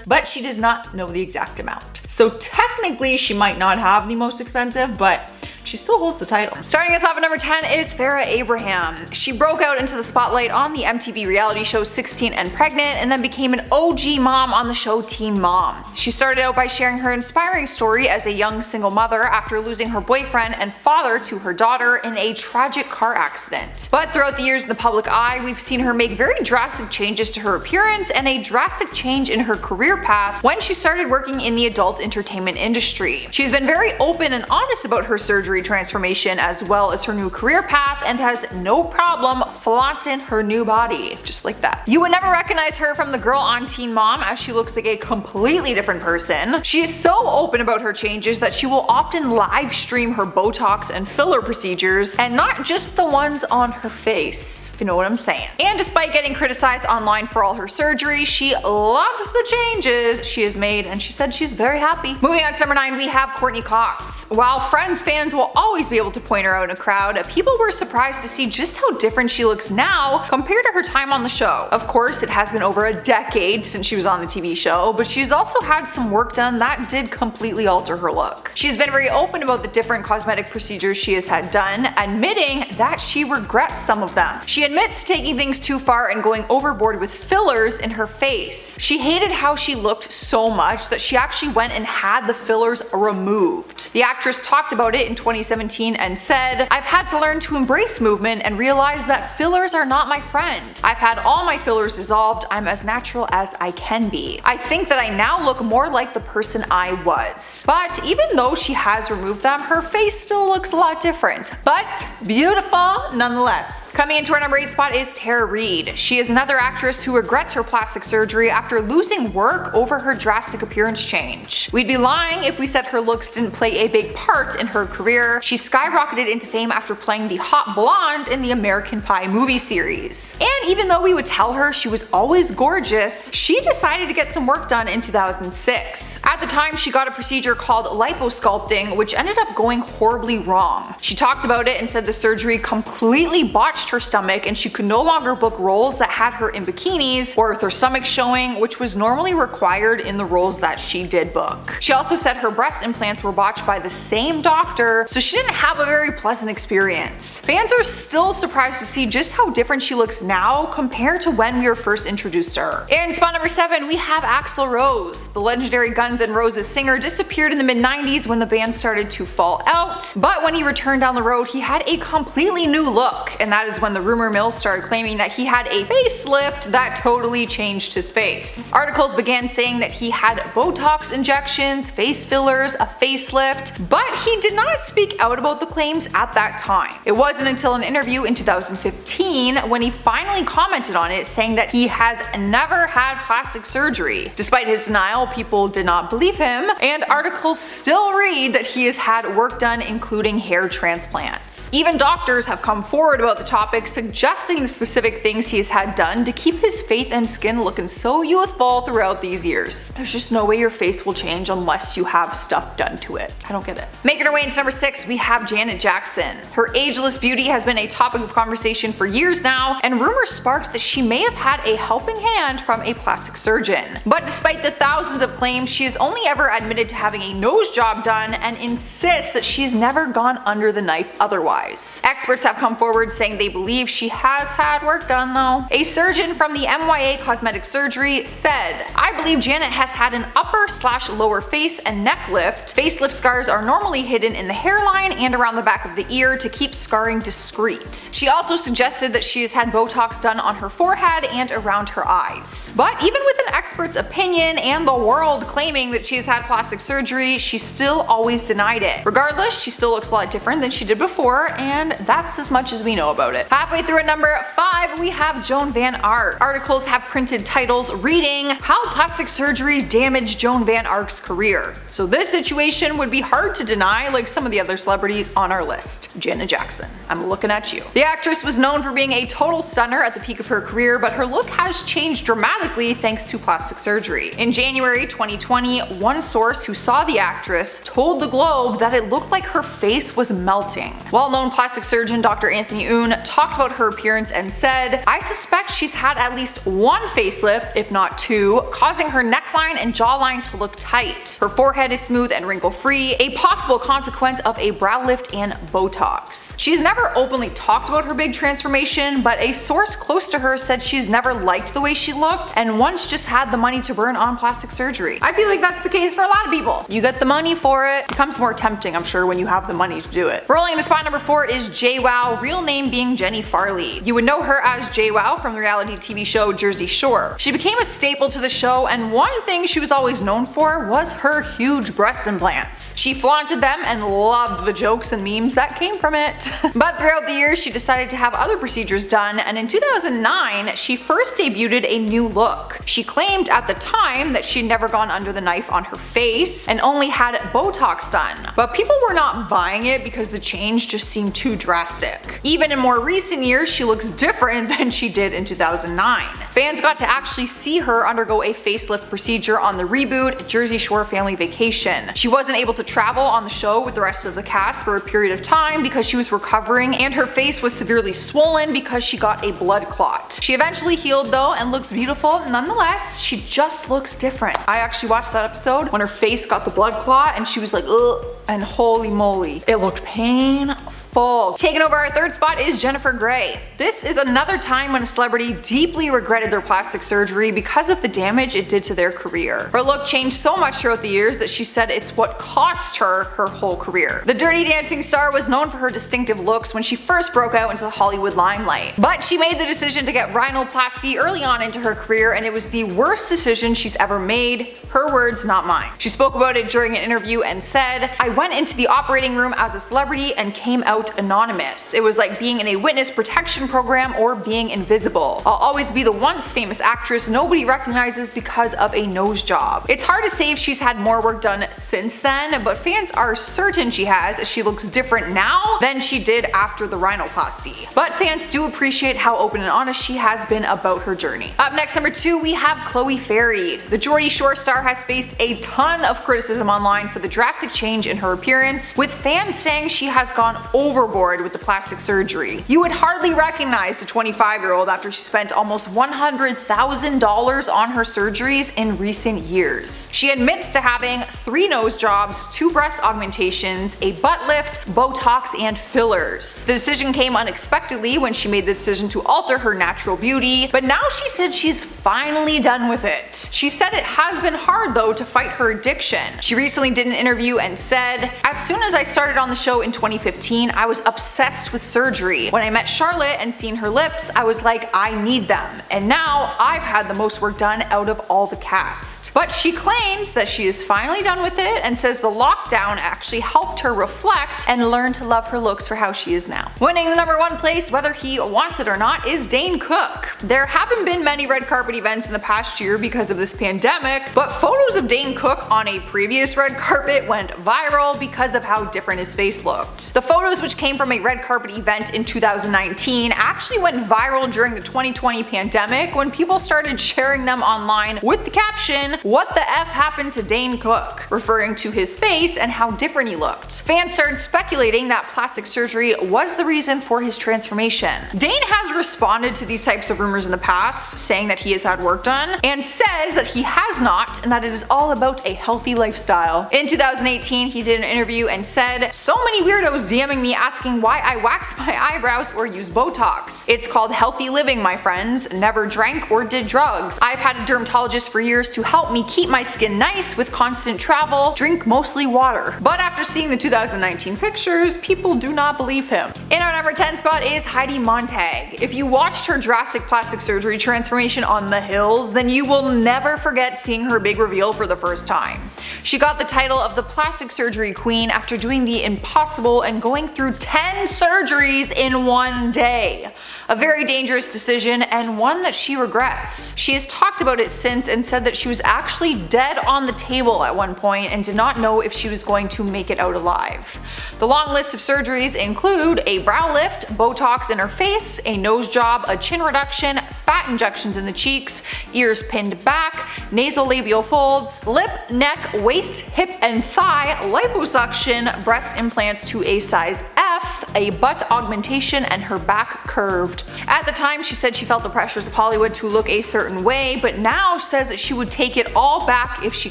but she does not know the exact amount. So technically she might not have the most expensive, but she still holds the title. Starting us off at #10 is Farrah Abraham. She broke out into the spotlight on the MTV reality show 16 and Pregnant and then became an OG mom on the show Teen Mom. She started out by sharing her inspiring story as a young single mother after losing her boyfriend and father to her daughter in a tragic car accident. But throughout the years in the public eye, we've seen her make very drastic changes to her appearance and a drastic change in her career path when she started working in the adult entertainment industry. She's been very open and honest about her surgery transformation as well as her new career path and has no problem flaunting her new body, just like that. You would never recognize her from the girl on Teen Mom as she looks like a completely different person. She is so open about her changes that she will often live stream her Botox and filler procedures and not just the ones on her face, if you know what I'm saying. And despite getting criticized online for all her surgery, she loves the changes she has made and she said she's very happy. Moving on to #9, we have Courteney Cox. While Friends fans will always be able to point her out in a crowd, people were surprised to see just how different she looks now compared to her time on the show. Of course, it has been over a decade since she was on the TV show, but she's also had some work done that did completely alter her look. She's been very open about the different cosmetic procedures she has had done, admitting that she regrets some of them. She admits to taking things too far and going overboard with fillers in her face. She hated how she looked so much that she actually went and had the fillers removed. The actress talked about it in 2017 and said, "I've had to learn to embrace movement and realize that fillers are not my friend. I've had all my fillers dissolved. I'm as natural as I can be. I think that I now look more like the person I was." But even though she has removed them, her face still looks a lot different, but beautiful nonetheless. Coming into our #8 spot is Tara Reid. She is another actress who regrets her plastic surgery after losing work over her drastic appearance change. We'd be lying if we said her looks didn't play a big part in her career. She skyrocketed into fame after playing the hot blonde in the American Pie movie series. And even though we would tell her she was always gorgeous, she decided to get some work done in 2006. At the time, she got a procedure called liposculpting, which ended up going horribly wrong. She talked about it and said the surgery completely botched her stomach and she could no longer book roles that had her in bikinis or with her stomach showing, which was normally required in the roles that she did book. She also said her breast implants were botched by the same doctor, so she didn't have a very pleasant experience. Fans are still surprised to see just how different she looks now compared to when we were first introduced to her. In spot #7, we have Axl Rose. The legendary Guns N' Roses singer disappeared in the mid-90s when the band started to fall out, but when he returned down the road, he had a completely new look, and that is is when the rumor mill started claiming that he had a facelift that totally changed his face. Articles began saying that he had Botox injections, face fillers, a facelift, but he did not speak out about the claims at that time. It wasn't until an interview in 2015 when he finally commented on it, saying that he has never had plastic surgery. Despite his denial, people did not believe him, and articles still read that he has had work done, including hair transplants. Even doctors have come forward about the topic, suggesting the specific things he has had done to keep his face and skin looking so youthful throughout these years. There's just no way your face will change unless you have stuff done to it. I don't get it. Making her way into number 6, we have Janet Jackson. Her ageless beauty has been a topic of conversation for years now, and rumors sparked that she may have had a helping hand from a plastic surgeon. But despite the thousands of claims, she has only ever admitted to having a nose job done and insists that she's never gone under the knife otherwise. Experts have come forward saying they believe she has had work done though. A surgeon from the MYA Cosmetic Surgery said, "I believe Janet has had an upper/lower face and neck lift. Facelift scars are normally hidden in the hairline and around the back of the ear to keep scarring discreet." She also suggested that she has had Botox done on her forehead and around her eyes. But even with an expert's opinion and the world claiming that she has had plastic surgery, she still always denied it. Regardless, she still looks a lot different than she did before, and that's as much as we know about it. Halfway through at number 5, we have Joan Van Ark. Articles have printed titles reading, "How Plastic Surgery Damaged Joan Van Ark's Career." So this situation would be hard to deny, like some of the other celebrities on our list. Janet Jackson, I'm looking at you. The actress was known for being a total stunner at the peak of her career, but her look has changed dramatically thanks to plastic surgery. In January 2020, one source who saw the actress told the Globe that it looked like her face was melting. Well-known plastic surgeon Dr. Anthony Oon talked about her appearance and said, "I suspect she's had at least one facelift, if not two, causing her neckline and jawline to look tight. Her forehead is smooth and wrinkle-free, a possible consequence of a brow lift and Botox." She's never openly talked about her big transformation, but a source close to her said she's never liked the way she looked and once just had the money to burn on plastic surgery. I feel like that's the case for a lot of people. You get the money for it. It becomes more tempting, I'm sure, when you have the money to do it. Rolling into spot number 4 is JWoww, real name being Jenny Farley. You would know her as JWoww from the reality TV show Jersey Shore. She became a staple to the show, and one thing she was always known for was her huge breast implants. She flaunted them and loved the jokes and memes that came from it. But throughout the years, she decided to have other procedures done, and in 2009, she first debuted a new look. She claimed at the time that she'd never gone under the knife on her face and only had Botox done. But people were not buying it because the change just seemed too drastic. Even in more recent years, she looks different than she did in 2009. Fans got to actually see her undergo a facelift procedure on the reboot Jersey Shore Family Vacation. She wasn't able to travel on the show with the rest of the cast for a period of time because she was recovering, and her face was severely swollen because she got a blood clot. She eventually healed though and looks beautiful nonetheless. She just looks different. I actually watched that episode when her face got the blood clot and she was like, ugh, and holy moly, it looked painful. Taking over our 3rd spot is Jennifer Grey. This is another time when a celebrity deeply regretted their plastic surgery because of the damage it did to their career. Her look changed so much throughout the years that she said it's what cost her her whole career. The Dirty Dancing star was known for her distinctive looks when she first broke out into the Hollywood limelight. But she made the decision to get rhinoplasty early on into her career, and it was the worst decision she's ever made. Her words, not mine. She spoke about it during an interview and said, "I went into the operating room as a celebrity and came out anonymous. It was like being in a witness protection program or being invisible. I'll always be the once famous actress nobody recognizes because of a nose job." It's hard to say if she's had more work done since then, but fans are certain she has, as she looks different now than she did after the rhinoplasty. But fans do appreciate how open and honest she has been about her journey. Up next, number 2, we have Chloe Ferry. The Geordie Shore star has faced a ton of criticism online for the drastic change in her appearance, with fans saying she has gone overboard with the plastic surgery. You would hardly recognize the 25-year-old after she spent almost $100,000 on her surgeries in recent years. She admits to having 3 nose jobs, 2 breast augmentations, a butt lift, Botox, and fillers. The decision came unexpectedly when she made the decision to alter her natural beauty, but now she said she's finally done with it. She said it has been hard though to fight her addiction. She recently did an interview and said, "As soon as I started on the show in 2015, I was obsessed with surgery. When I met Charlotte and seen her lips, I was like, I need them. And now I've had the most work done out of all the cast. But she claims that she is finally done with it and says the lockdown actually helped her reflect and learn to love her looks for how she is now. Winning the #1 place, whether he wants it or not, is Dane Cook. There haven't been many red carpet events in the past year because of this pandemic, but photos of Dane Cook on a previous red carpet went viral because of how different his face looked. The photos, which came from a red carpet event in 2019, actually went viral during the 2020 pandemic when people started sharing them online with the caption, "What the F happened to Dane Cook?" referring to his face and how different he looked. Fans started speculating that plastic surgery was the reason for his transformation. Dane has responded to these types of rumors in the past, saying that he has had work done, and says that he has not and that it is all about a healthy lifestyle. In 2018, he did an interview and said, "So many weirdos DMing me asking why I wax my eyebrows or use Botox. It's called healthy living, my friends. Never drank or did drugs. I've had a dermatologist for years to help me keep my skin nice with constant travel, drink mostly water." But after seeing the 2019 pictures, people do not believe him. In our #10 spot is Heidi Montag. If you watched her drastic plastic surgery transformation on The Hills, then you will never forget seeing her big reveal for the first time. She got the title of the plastic surgery queen after doing the impossible and going through 10 surgeries in one day. A very dangerous decision and one that she regrets. She has talked about it since and said that she was actually dead on the table at one point and did not know if she was going to make it out alive. The long list of surgeries include a brow lift, Botox in her face, a nose job, a chin reduction, fat injections in the cheeks, ears pinned back, nasolabial folds, lip, neck, waist, hip and thigh, liposuction, breast implants to a size F, a butt augmentation, and her back curved. At the time, she said she felt the pressures of Hollywood to look a certain way, but now she says that she would take it all back if she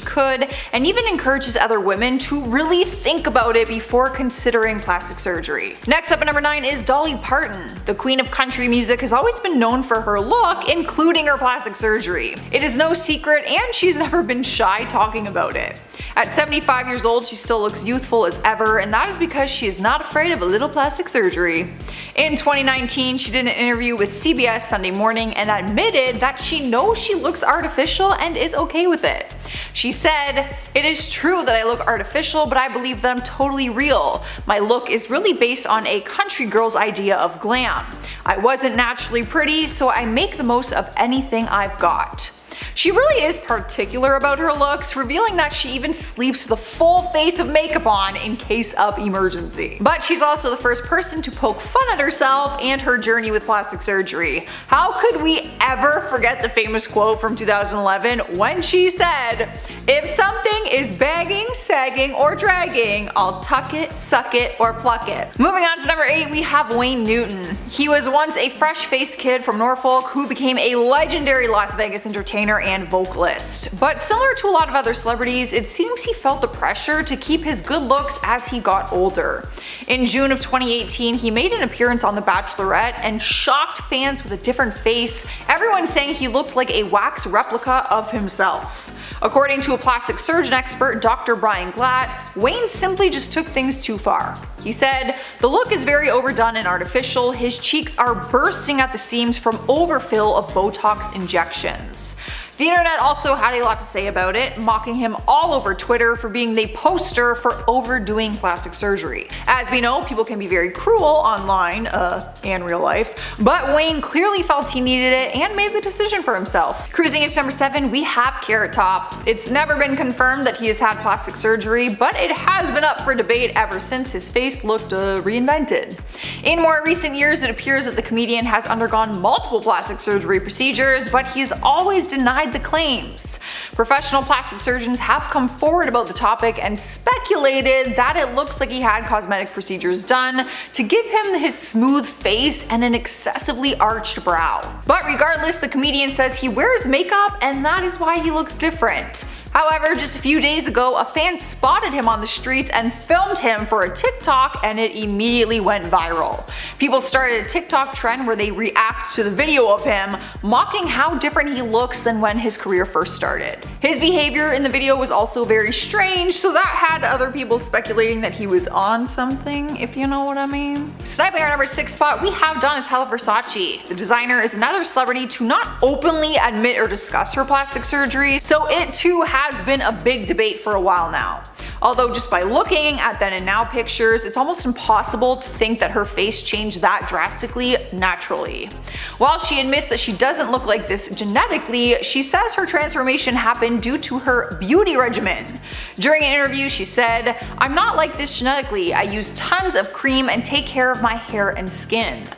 could, and even encourages other women to really think about it before considering plastic surgery. Next up at #9 is Dolly Parton. The queen of country music has always been known for her look, including her plastic surgery. It is no secret, and she's never been shy talking about it. At 75 years old, she still looks youthful as ever, and that is because she is not afraid of a little plastic surgery. In 2019, she did an interview with CBS Sunday Morning and admitted that she knows she looks artificial and is okay with it. She said, "It is true that I look artificial, but I believe that I'm totally real. My look is really based on a country girl's idea of glam. I wasn't naturally pretty, so I make the most of anything I've got." She really is particular about her looks, revealing that she even sleeps with a full face of makeup on in case of emergency. But she's also the first person to poke fun at herself and her journey with plastic surgery. How could we ever forget the famous quote from 2011 when she said, "If something is bagging, sagging, or dragging, I'll tuck it, suck it, or pluck it." Moving on to #8, we have Wayne Newton. He was once a fresh-faced kid from Norfolk who became a legendary Las Vegas entertainer and vocalist. But similar to a lot of other celebrities, it seems he felt the pressure to keep his good looks as he got older. In June of 2018, he made an appearance on The Bachelorette and shocked fans with a different face, everyone saying he looked like a wax replica of himself. According to a plastic surgeon expert, Dr. Brian Glatt, Wayne simply just took things too far. He said, "The look is very overdone and artificial. His cheeks are bursting at the seams from overfill of Botox injections." The internet also had a lot to say about it, mocking him all over Twitter for being the poster for overdoing plastic surgery. As we know, people can be very cruel online, and real life, but Wayne clearly felt he needed it and made the decision for himself. Cruising into #7, we have Carrot Top. It's never been confirmed that he has had plastic surgery, but it has been up for debate ever since his face looked reinvented. In more recent years, it appears that the comedian has undergone multiple plastic surgery procedures, but he's always denied the claims. Professional plastic surgeons have come forward about the topic and speculated that it looks like he had cosmetic procedures done to give him his smooth face and an excessively arched brow. But regardless, the comedian says he wears makeup and that is why he looks different. However, just a few days ago, a fan spotted him on the streets and filmed him for a TikTok, and it immediately went viral. People started a TikTok trend where they react to the video of him, mocking how different he looks than when his career first started. His behavior in the video was also very strange, so that had other people speculating that he was on something, if you know what I mean. Sniping our number 6 spot, we have Donatella Versace. The designer is another celebrity to not openly admit or discuss her plastic surgery, so it too has been a big debate for a while now. Although just by looking at then and now pictures, it's almost impossible to think that her face changed that drastically naturally. While she admits that she doesn't look like this genetically, she says her transformation happened due to her beauty regimen. During an interview, she said, "I'm not like this genetically. I use tons of cream and take care of my hair and skin."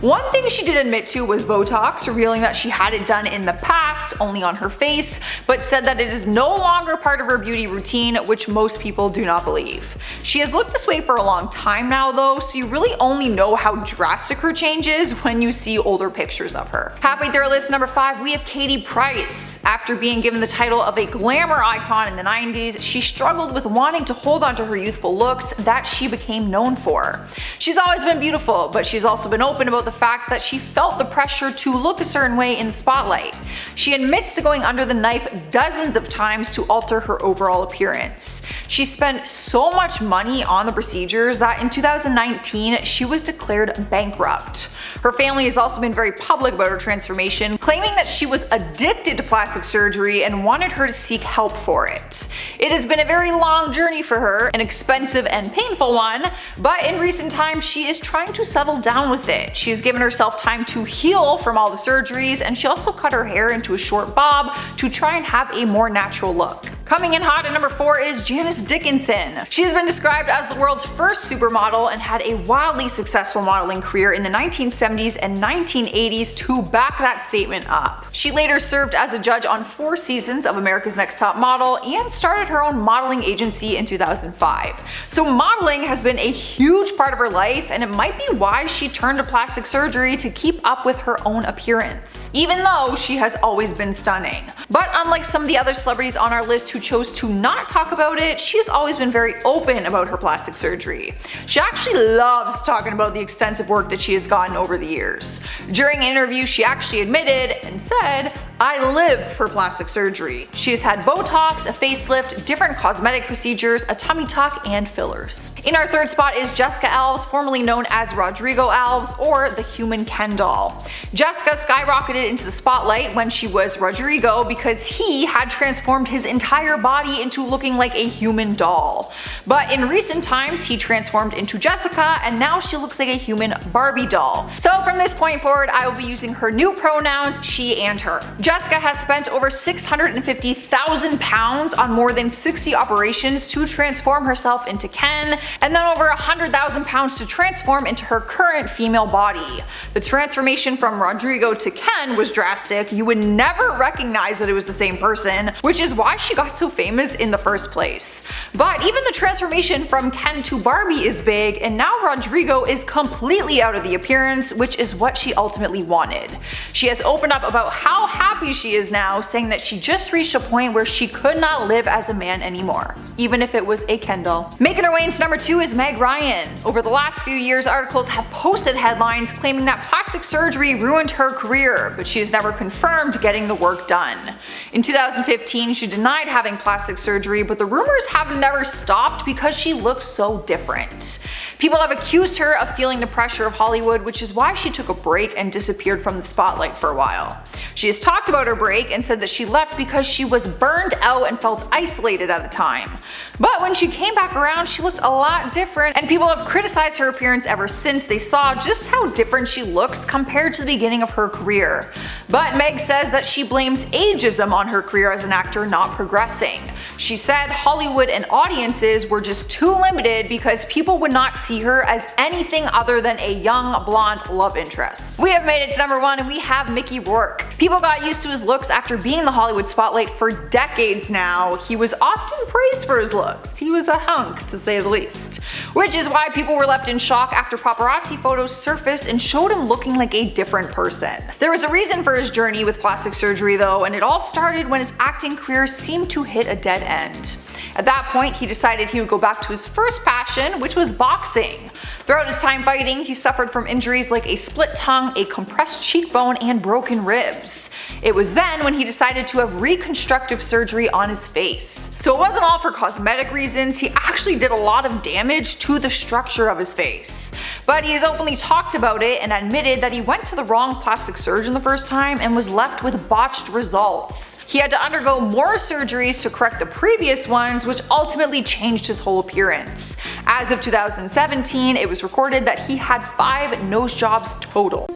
One thing she did admit to was Botox, revealing that she had it done in the past, only on her face, but said that it is no longer part of her beauty routine, which most people do not believe. She has looked this way for a long time now though, so you really only know how drastic her change is when you see older pictures of her. Halfway through our list, number 5, we have Katie Price. After being given the title of a glamour icon in the 90s, she struggled with wanting to hold on to her youthful looks that she became known for. She's always been beautiful, but she's also been open about the fact that she felt the pressure to look a certain way in the spotlight. She admits to going under the knife dozens of times to alter her overall appearance. She spent so much money on the procedures that in 2019 she was declared bankrupt. Her family has also been very public about her transformation, claiming that she was addicted to plastic surgery and wanted her to seek help for it. It has been a very long journey for her, an expensive and painful one, but in recent times she is trying to settle down with it. She has given herself time to heal from all the surgeries, and she also cut her hair into a short bob to try and have a more natural look. Coming in hot at number 4 is Janice Dickinson. She has been described as the world's first supermodel and had a wildly successful modeling career in the 1970s and 1980s to back that statement up. She later served as a judge on 4 seasons of America's Next Top Model and started her own modeling agency in 2005. So modeling has been a huge part of her life, and it might be why she turned to plastic surgery to keep up with her own appearance, even though she has always been stunning. But unlike some of the other celebrities on our list who chose to not talk about it, she has always been very open about her plastic surgery. She actually loves talking about the extensive work that she has gotten over the years. During an interview, she actually admitted and said, "I live for plastic surgery." She has had Botox, a facelift, different cosmetic procedures, a tummy tuck, and fillers. In our 3rd spot is Jessica Alves, formerly known as Rodrigo Alves, or the Human Ken doll. Jessica skyrocketed into the spotlight when she was Rodrigo because he had transformed his entire body into looking like a human doll. But in recent times, he transformed into Jessica, and now she looks like a human Barbie doll. So from this point forward, I will be using her new pronouns, she and her. Jessica has spent over £650,000 on more than 60 operations to transform herself into Ken, and then over £100,000 to transform into her current female body. The transformation from Rodrigo to Ken was drastic. You would never recognize that it was the same person, which is why she got so famous in the first place. But even the transformation from Ken to Barbie is big, and now Rodrigo is completely out of the appearance, which is what she ultimately wanted. She has opened up about how happy she is now, saying that she just reached a point where she could not live as a man anymore, even if it was a Ken doll. Making her way into number 2 is Meg Ryan. Over the last few years, articles have posted headlines claiming that plastic surgery ruined her career, but she has never confirmed getting the work done. In 2015, she denied having plastic surgery, but the rumors have never stopped because she looks so different. People have accused her of feeling the pressure of Hollywood, which is why she took a break and disappeared from the spotlight for a while. She has talked about her break and said that she left because she was burned out and felt isolated at the time. But when she came back around, she looked a lot different, and people have criticized her appearance ever since they saw just how different she looks compared to the beginning of her career. But Meg says that she blames ageism on her career as an actor not progressing. She said Hollywood and audiences were just too limited because people would not see her as anything other than a young blonde love interest. We have made it to number 1 and we have Mickey Rourke. People got used to his looks after being in the Hollywood spotlight for decades now. He was often praised for his looks. He was a hunk, to say the least. Which is why people were left in shock after paparazzi photos surfaced and showed him looking like a different person. There was a reason for his journey with plastic surgery though, and it all started when his acting career seemed to hit a dead end. At that point, he decided he would go back to his first passion, which was boxing. Throughout his time fighting, he suffered from injuries like a split tongue, a compressed cheekbone, and broken ribs. It was then when he decided to have reconstructive surgery on his face. So it wasn't all for cosmetic reasons, he actually did a lot of damage to the structure of his face. But he has openly talked about it and admitted that he went to the wrong plastic surgeon the first time and was left with botched results. He had to undergo more surgeries to correct the previous ones, which ultimately changed his whole appearance. As of 2017, it was recorded that he had 5 nose jobs total.